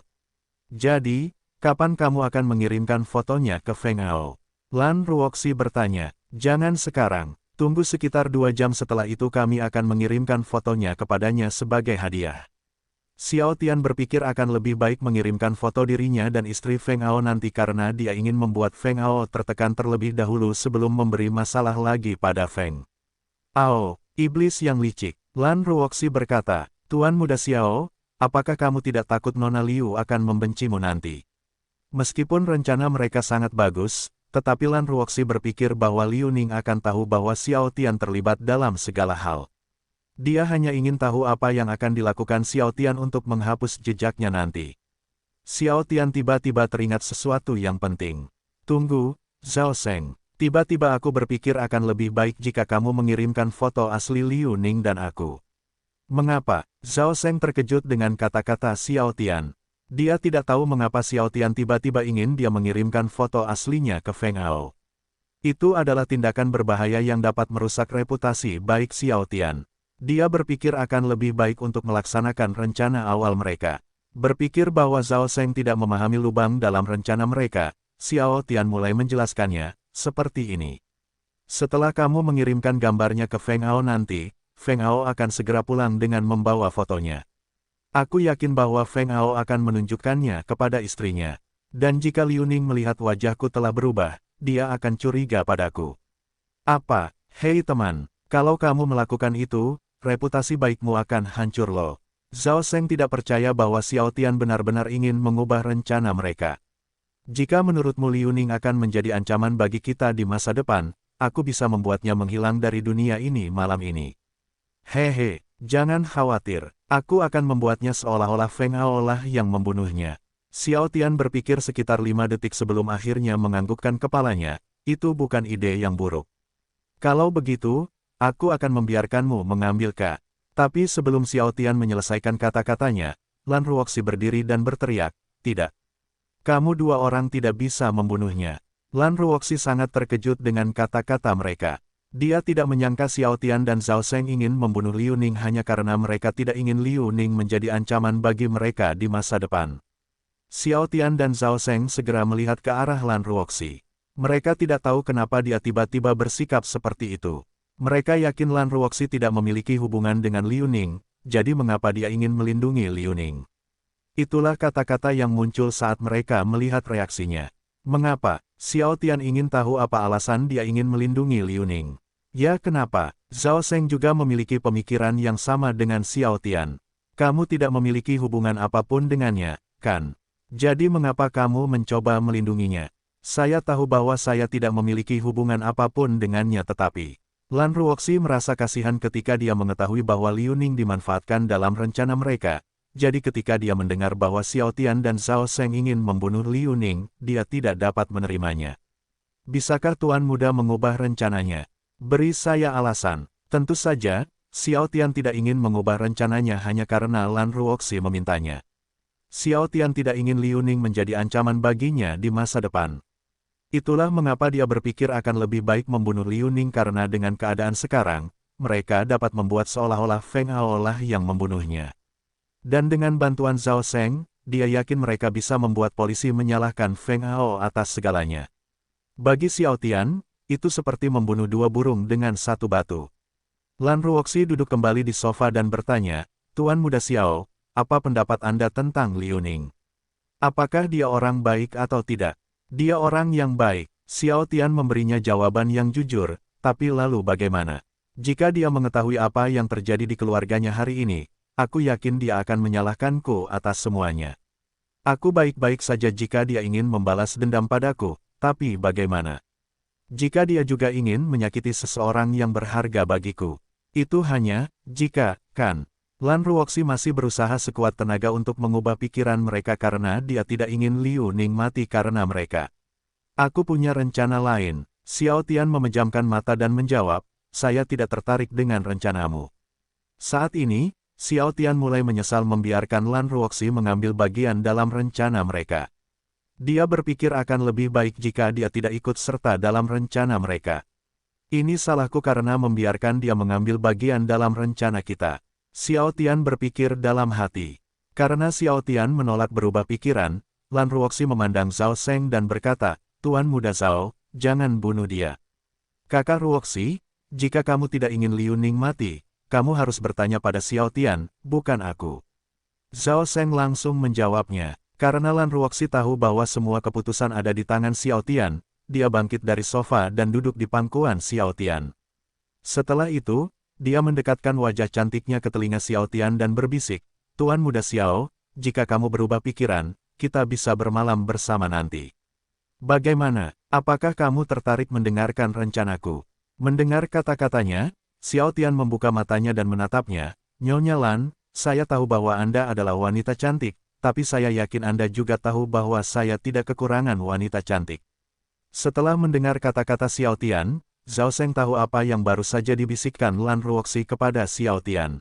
Jadi, kapan kamu akan mengirimkan fotonya ke Feng Hao? Lan Ruoxi bertanya. Jangan sekarang, tunggu sekitar 2 jam setelah itu kami akan mengirimkan fotonya kepadanya sebagai hadiah. Xiao Tian berpikir akan lebih baik mengirimkan foto dirinya dan istri Feng Hao nanti karena dia ingin membuat Feng Hao tertekan terlebih dahulu sebelum memberi masalah lagi pada Feng Hao. Iblis yang licik. Lan Ruoxi berkata, Tuan Muda Xiao, apakah kamu tidak takut Nona Liu akan membencimu nanti? Meskipun rencana mereka sangat bagus, tetapi Lan Ruoxi berpikir bahwa Liu Ning akan tahu bahwa Xiao Tian terlibat dalam segala hal. Dia hanya ingin tahu apa yang akan dilakukan Xiao Tian untuk menghapus jejaknya nanti. Xiao Tian tiba-tiba teringat sesuatu yang penting. Tunggu, Zhao Sheng. Tiba-tiba aku berpikir akan lebih baik jika kamu mengirimkan foto asli Liu Ning dan aku. Mengapa? Zhao Sheng terkejut dengan kata-kata Xiao Tian. Dia tidak tahu mengapa Xiao Tian tiba-tiba ingin dia mengirimkan foto aslinya ke Feng Hao. Itu adalah tindakan berbahaya yang dapat merusak reputasi baik Xiao Tian. Dia berpikir akan lebih baik untuk melaksanakan rencana awal mereka. Berpikir bahwa Zhao Sheng tidak memahami lubang dalam rencana mereka, Xiao Tian mulai menjelaskannya, seperti ini. Setelah kamu mengirimkan gambarnya ke Feng Hao nanti, Feng Hao akan segera pulang dengan membawa fotonya. Aku yakin bahwa Feng Hao akan menunjukkannya kepada istrinya. Dan jika Liu Ning melihat wajahku telah berubah, dia akan curiga padaku. Apa? Hei teman, kalau kamu melakukan itu, reputasi baikmu akan hancur loh. Zhao Sheng tidak percaya bahwa Xiao Tian benar-benar ingin mengubah rencana mereka. Jika menurutmu Liu Ning akan menjadi ancaman bagi kita di masa depan, aku bisa membuatnya menghilang dari dunia ini malam ini. Hehe, jangan khawatir, aku akan membuatnya seolah-olah Feng Hao lah yang membunuhnya. Xiao Tian berpikir sekitar 5 detik sebelum akhirnya menganggukkan kepalanya, itu bukan ide yang buruk. Kalau begitu, aku akan membiarkanmu mengambil K. Tapi sebelum Xiao Tian menyelesaikan kata-katanya, Lan Ruoxi berdiri dan berteriak, tidak. Kamu dua orang tidak bisa membunuhnya. Lan Ruoxi sangat terkejut dengan kata-kata mereka. Dia tidak menyangka Xiao Tian dan Zhao Sheng ingin membunuh Liu Ning hanya karena mereka tidak ingin Liu Ning menjadi ancaman bagi mereka di masa depan. Xiao Tian dan Zhao Sheng segera melihat ke arah Lan Ruoxi. Mereka tidak tahu kenapa dia tiba-tiba bersikap seperti itu. Mereka yakin Lan Ruoxi tidak memiliki hubungan dengan Liu Ning, jadi mengapa dia ingin melindungi Liu Ning? Itulah kata-kata yang muncul saat mereka melihat reaksinya. Mengapa? Xiao Tian ingin tahu apa alasan dia ingin melindungi Liu Ning. Ya kenapa? Zhao Sheng juga memiliki pemikiran yang sama dengan Xiao Tian. Kamu tidak memiliki hubungan apapun dengannya, kan? Jadi mengapa kamu mencoba melindunginya? Saya tahu bahwa saya tidak memiliki hubungan apapun dengannya tetapi... Lan Ruoxi merasa kasihan ketika dia mengetahui bahwa Liu Ning dimanfaatkan dalam rencana mereka. Jadi ketika dia mendengar bahwa Xiao Tian dan Zhao Sheng ingin membunuh Liu Ning, dia tidak dapat menerimanya. Bisakah Tuan Muda mengubah rencananya? Beri saya alasan. Tentu saja, Xiao Tian tidak ingin mengubah rencananya hanya karena Lan Ruoxi memintanya. Xiao Tian tidak ingin Liu Ning menjadi ancaman baginya di masa depan. Itulah mengapa dia berpikir akan lebih baik membunuh Liu Ning karena dengan keadaan sekarang, mereka dapat membuat seolah-olah Feng Hao lah yang membunuhnya. Dan dengan bantuan Zhao Sheng, dia yakin mereka bisa membuat polisi menyalahkan Feng Hao atas segalanya. Bagi Xiao Tian, itu seperti membunuh dua burung dengan satu batu. Lan Ruoxi duduk kembali di sofa dan bertanya, Tuan Muda Xiao, apa pendapat Anda tentang Liu Ning? Apakah dia orang baik atau tidak? Dia orang yang baik. Xiao Tian memberinya jawaban yang jujur, tapi lalu bagaimana? Jika dia mengetahui apa yang terjadi di keluarganya hari ini, aku yakin dia akan menyalahkanku atas semuanya. Aku baik-baik saja jika dia ingin membalas dendam padaku, tapi bagaimana? Jika dia juga ingin menyakiti seseorang yang berharga bagiku. Itu hanya, jika, kan? Lan Ruoxi masih berusaha sekuat tenaga untuk mengubah pikiran mereka karena dia tidak ingin Liu Ning mati karena mereka. Aku punya rencana lain. Xiao Tian memejamkan mata dan menjawab, saya tidak tertarik dengan rencanamu. Saat ini, Xiao Tian mulai menyesal membiarkan Lan Ruoxi mengambil bagian dalam rencana mereka. Dia berpikir akan lebih baik jika dia tidak ikut serta dalam rencana mereka. Ini salahku karena membiarkan dia mengambil bagian dalam rencana kita. Xiao Tian berpikir dalam hati. Karena Xiao Tian menolak berubah pikiran, Lan Ruoxi memandang Zhao Sheng dan berkata, Tuan Muda Zhao, jangan bunuh dia. Kakak Ruoxi, jika kamu tidak ingin Liu Ning mati, kamu harus bertanya pada Xiao Tian, bukan aku. Zhao Sheng langsung menjawabnya. Karena Lan Ruoxi tahu bahwa semua keputusan ada di tangan Xiao Tian, dia bangkit dari sofa dan duduk di pangkuan Xiao Tian. Setelah itu, dia mendekatkan wajah cantiknya ke telinga Xiao Tian dan berbisik, Tuan Muda Xiao, jika kamu berubah pikiran, kita bisa bermalam bersama nanti. Bagaimana? Apakah kamu tertarik mendengarkan rencanaku? Mendengar kata-katanya, Xiao Tian membuka matanya dan menatapnya. Nyonya Lan, saya tahu bahwa Anda adalah wanita cantik, tapi saya yakin Anda juga tahu bahwa saya tidak kekurangan wanita cantik. Setelah mendengar kata-kata Xiao Tian, Zhao Seng tahu apa yang baru saja dibisikkan Lan Ruoxi kepada Xiao Tian.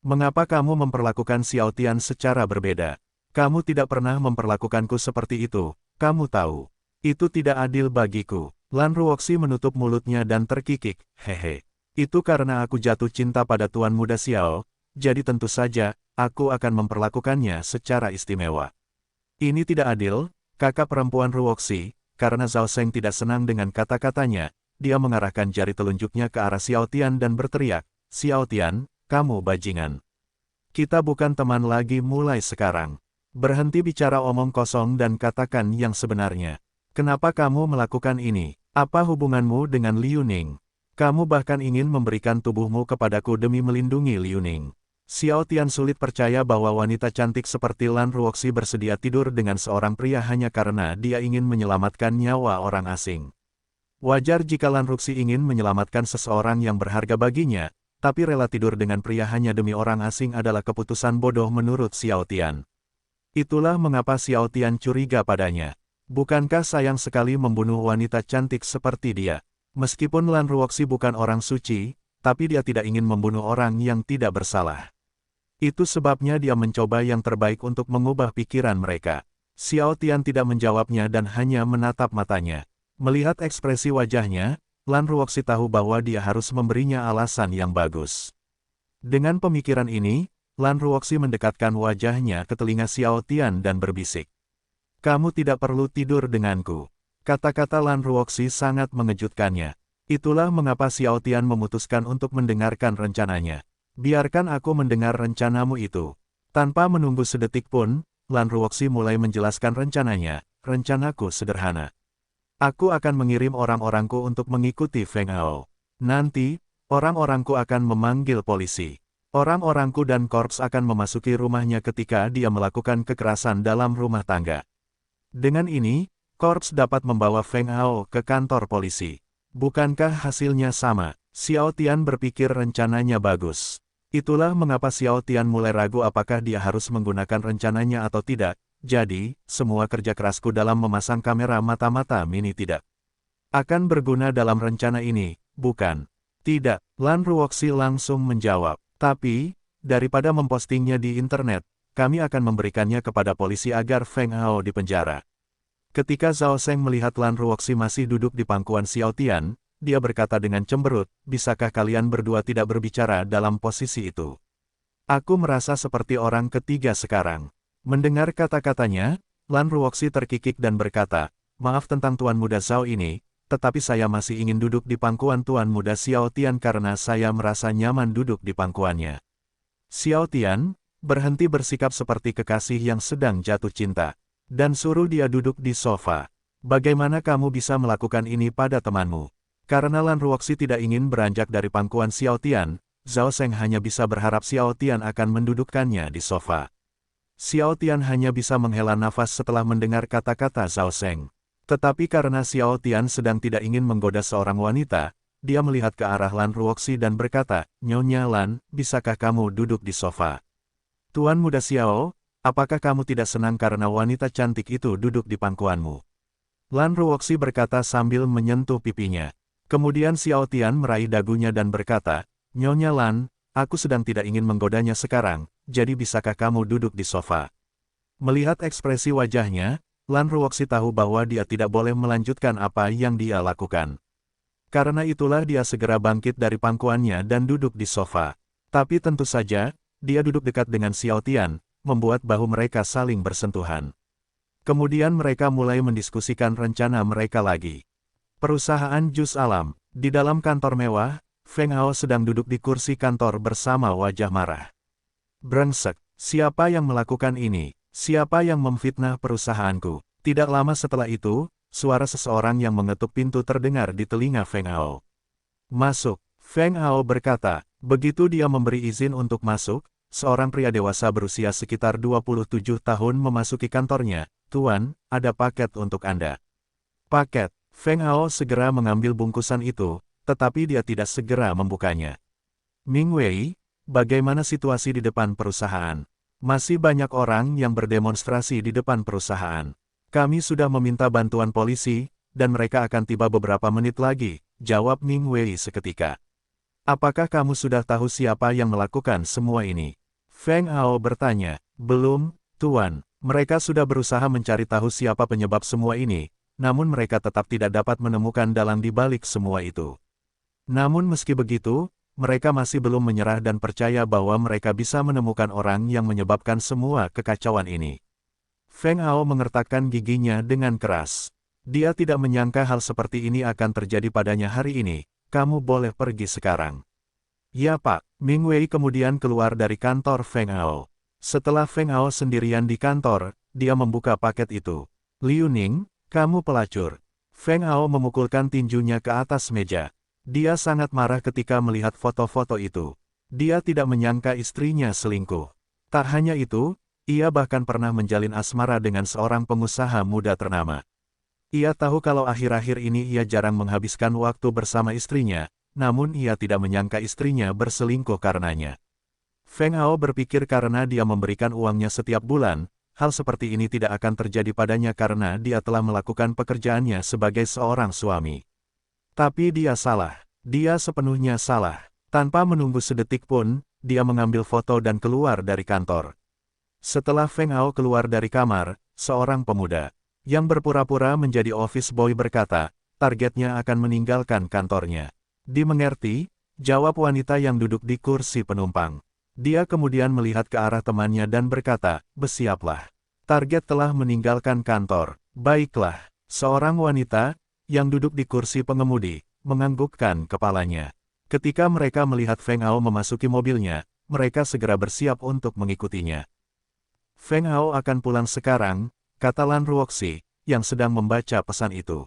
Mengapa kamu memperlakukan Xiao Tian secara berbeda? Kamu tidak pernah memperlakukanku seperti itu, kamu tahu. Itu tidak adil bagiku. Lan Ruoxi menutup mulutnya dan terkikik, hehe. Itu karena aku jatuh cinta pada Tuan Muda Xiao, jadi tentu saja, aku akan memperlakukannya secara istimewa. Ini tidak adil, kakak perempuan Ruoxi, karena Zhao Seng tidak senang dengan kata-katanya, dia mengarahkan jari telunjuknya ke arah Xiao Tian dan berteriak, Xiao Tian, kamu bajingan. Kita bukan teman lagi mulai sekarang. Berhenti bicara omong kosong dan katakan yang sebenarnya. Kenapa kamu melakukan ini? Apa hubunganmu dengan Liu Ning? Kamu bahkan ingin memberikan tubuhmu kepadaku demi melindungi Liu Ning. Xiao Tian sulit percaya bahwa wanita cantik seperti Lan Ruoxi bersedia tidur dengan seorang pria hanya karena dia ingin menyelamatkan nyawa orang asing. Wajar jika Lan Ruoxi ingin menyelamatkan seseorang yang berharga baginya, tapi rela tidur dengan pria hanya demi orang asing adalah keputusan bodoh menurut Xiao Tian. Itulah mengapa Xiao Tian curiga padanya. Bukankah sayang sekali membunuh wanita cantik seperti dia? Meskipun Lan Ruoxi bukan orang suci, tapi dia tidak ingin membunuh orang yang tidak bersalah. Itu sebabnya dia mencoba yang terbaik untuk mengubah pikiran mereka. Xiao Tian tidak menjawabnya dan hanya menatap matanya. Melihat ekspresi wajahnya, Lan Ruoxi tahu bahwa dia harus memberinya alasan yang bagus. Dengan pemikiran ini, Lan Ruoxi mendekatkan wajahnya ke telinga Xiao Tian dan berbisik. Kamu tidak perlu tidur denganku. Kata-kata Lan Ruoxi sangat mengejutkannya. Itulah mengapa Xiao Tian memutuskan untuk mendengarkan rencananya. Biarkan aku mendengar rencanamu itu. Tanpa menunggu sedetik pun, Lan Ruoxi mulai menjelaskan rencananya. Rencanaku sederhana. Aku akan mengirim orang-orangku untuk mengikuti Feng Hao. Nanti, orang-orangku akan memanggil polisi. Orang-orangku dan korps akan memasuki rumahnya ketika dia melakukan kekerasan dalam rumah tangga. Dengan ini, korps dapat membawa Feng Hao ke kantor polisi. Bukankah hasilnya sama? Xiao Tian berpikir rencananya bagus. Itulah mengapa Xiao Tian mulai ragu apakah dia harus menggunakan rencananya atau tidak. Jadi, semua kerja kerasku dalam memasang kamera mata-mata mini tidak akan berguna dalam rencana ini, bukan? Tidak, Lan Ruoxi langsung menjawab. Tapi, daripada mempostingnya di internet, kami akan memberikannya kepada polisi agar Feng Hao dipenjara. Ketika Zhao Seng melihat Lan Ruoxi masih duduk di pangkuan Xiao Tian, dia berkata dengan cemberut, bisakah kalian berdua tidak berbicara dalam posisi itu? Aku merasa seperti orang ketiga sekarang. Mendengar kata-katanya, Lan Ruoxi terkikik dan berkata, maaf tentang Tuan Muda Zhao ini, tetapi saya masih ingin duduk di pangkuan Tuan Muda Xiao Tian karena saya merasa nyaman duduk di pangkuannya. Xiao Tian, berhenti bersikap seperti kekasih yang sedang jatuh cinta, dan suruh dia duduk di sofa. Bagaimana kamu bisa melakukan ini pada temanmu? Karena Lan Ruoxi tidak ingin beranjak dari pangkuan Xiao Tian, Zhao Seng hanya bisa berharap Xiao Tian akan mendudukkannya di sofa. Xiao Tian hanya bisa menghela nafas setelah mendengar kata-kata Zhao Seng. Tetapi karena Xiao Tian sedang tidak ingin menggoda seorang wanita, dia melihat ke arah Lan Ruoxi dan berkata, Nyonya Lan, bisakah kamu duduk di sofa? Tuan Muda Xiao, apakah kamu tidak senang karena wanita cantik itu duduk di pangkuanmu? Lan Ruoxi berkata sambil menyentuh pipinya. Kemudian Xiao Tian meraih dagunya dan berkata, Nyonya Lan, aku sedang tidak ingin menggodanya sekarang, jadi bisakah kamu duduk di sofa? Melihat ekspresi wajahnya, Lan Ruoxi tahu bahwa dia tidak boleh melanjutkan apa yang dia lakukan. Karena itulah dia segera bangkit dari pangkuannya dan duduk di sofa. Tapi tentu saja, dia duduk dekat dengan Xiao Tian, membuat bahu mereka saling bersentuhan. Kemudian mereka mulai mendiskusikan rencana mereka lagi. Perusahaan jus alam. Di dalam kantor mewah, Feng Hao sedang duduk di kursi kantor bersama wajah marah. Brengsek, siapa yang melakukan ini? Siapa yang memfitnah perusahaanku? Tidak lama setelah itu, suara seseorang yang mengetuk pintu terdengar di telinga Feng Hao. Masuk, Feng Hao berkata. Begitu dia memberi izin untuk masuk, seorang pria dewasa berusia sekitar 27 tahun memasuki kantornya. Tuan, ada paket untuk Anda. Paket. Feng Hao segera mengambil bungkusan itu, tetapi dia tidak segera membukanya. Ming Wei, bagaimana situasi di depan perusahaan? Masih banyak orang yang berdemonstrasi di depan perusahaan. Kami sudah meminta bantuan polisi, dan mereka akan tiba beberapa menit lagi, jawab Ming Wei seketika. Apakah kamu sudah tahu siapa yang melakukan semua ini? Feng Hao bertanya. Belum, Tuan. Mereka sudah berusaha mencari tahu siapa penyebab semua ini, namun mereka tetap tidak dapat menemukan dalang di balik semua itu. Namun meski begitu, mereka masih belum menyerah dan percaya bahwa mereka bisa menemukan orang yang menyebabkan semua kekacauan ini. Feng Hao mengertakkan giginya dengan keras. Dia tidak menyangka hal seperti ini akan terjadi padanya hari ini. Kamu boleh pergi sekarang. Ya Pak. Ming Wei kemudian keluar dari kantor Feng Hao. Setelah Feng Hao sendirian di kantor, dia membuka paket itu. Liu Ning, kamu pelacur. Feng Hao memukulkan tinjunya ke atas meja. Dia sangat marah ketika melihat foto-foto itu. Dia tidak menyangka istrinya selingkuh. Tak hanya itu, ia bahkan pernah menjalin asmara dengan seorang pengusaha muda ternama. Ia tahu kalau akhir-akhir ini ia jarang menghabiskan waktu bersama istrinya, namun ia tidak menyangka istrinya berselingkuh karenanya. Feng Hao berpikir karena dia memberikan uangnya setiap bulan, hal seperti ini tidak akan terjadi padanya karena dia telah melakukan pekerjaannya sebagai seorang suami. Tapi dia salah. Dia sepenuhnya salah. Tanpa menunggu sedetik pun, dia mengambil foto dan keluar dari kantor. Setelah Feng Hao keluar dari kamar, seorang pemuda yang berpura-pura menjadi office boy berkata, targetnya akan meninggalkan kantornya. Dimengerti, jawab wanita yang duduk di kursi penumpang. Dia kemudian melihat ke arah temannya dan berkata, bersiaplah. Target telah meninggalkan kantor. Baiklah, seorang wanita yang duduk di kursi pengemudi menganggukkan kepalanya. Ketika mereka melihat Feng Hao memasuki mobilnya, mereka segera bersiap untuk mengikutinya. Feng Hao akan pulang sekarang, kata Lan Ruoxi, yang sedang membaca pesan itu.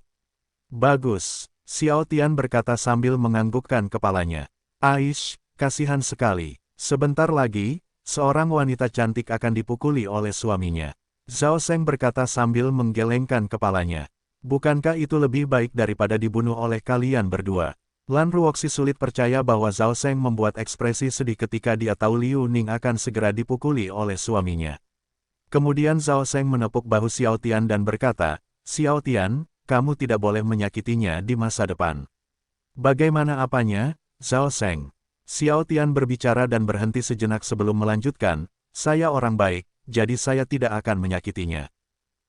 Bagus, Xiao Tian berkata sambil menganggukkan kepalanya. Aish, kasihan sekali. Sebentar lagi, seorang wanita cantik akan dipukuli oleh suaminya. Zhao Sheng berkata sambil menggelengkan kepalanya. Bukankah itu lebih baik daripada dibunuh oleh kalian berdua? Lan Ruoxi sulit percaya bahwa Zhao Sheng membuat ekspresi sedih ketika dia tahu Liu Ning akan segera dipukuli oleh suaminya. Kemudian Zhao Sheng menepuk bahu Xiao Tian dan berkata, Xiao Tian, kamu tidak boleh menyakitinya di masa depan. Bagaimana apanya, Zhao Sheng? Xiao Tian berbicara dan berhenti sejenak sebelum melanjutkan, saya orang baik, jadi saya tidak akan menyakitinya.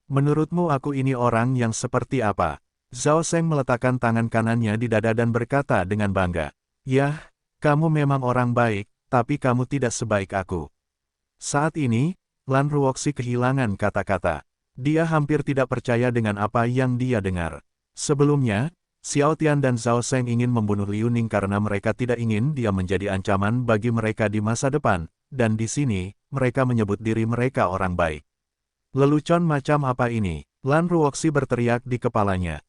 Menurutmu aku ini orang yang seperti apa? Zhao Sheng meletakkan tangan kanannya di dada dan berkata dengan bangga. Yah, kamu memang orang baik, tapi kamu tidak sebaik aku. Saat ini, Lan Ruoxi kehilangan kata-kata. Dia hampir tidak percaya dengan apa yang dia dengar. Sebelumnya, Xiao Tian dan Zhao Sheng ingin membunuh Liu Ning karena mereka tidak ingin dia menjadi ancaman bagi mereka di masa depan, dan di sini, mereka menyebut diri mereka orang baik. Lelucon macam apa ini? Lan Ruoxi berteriak di kepalanya.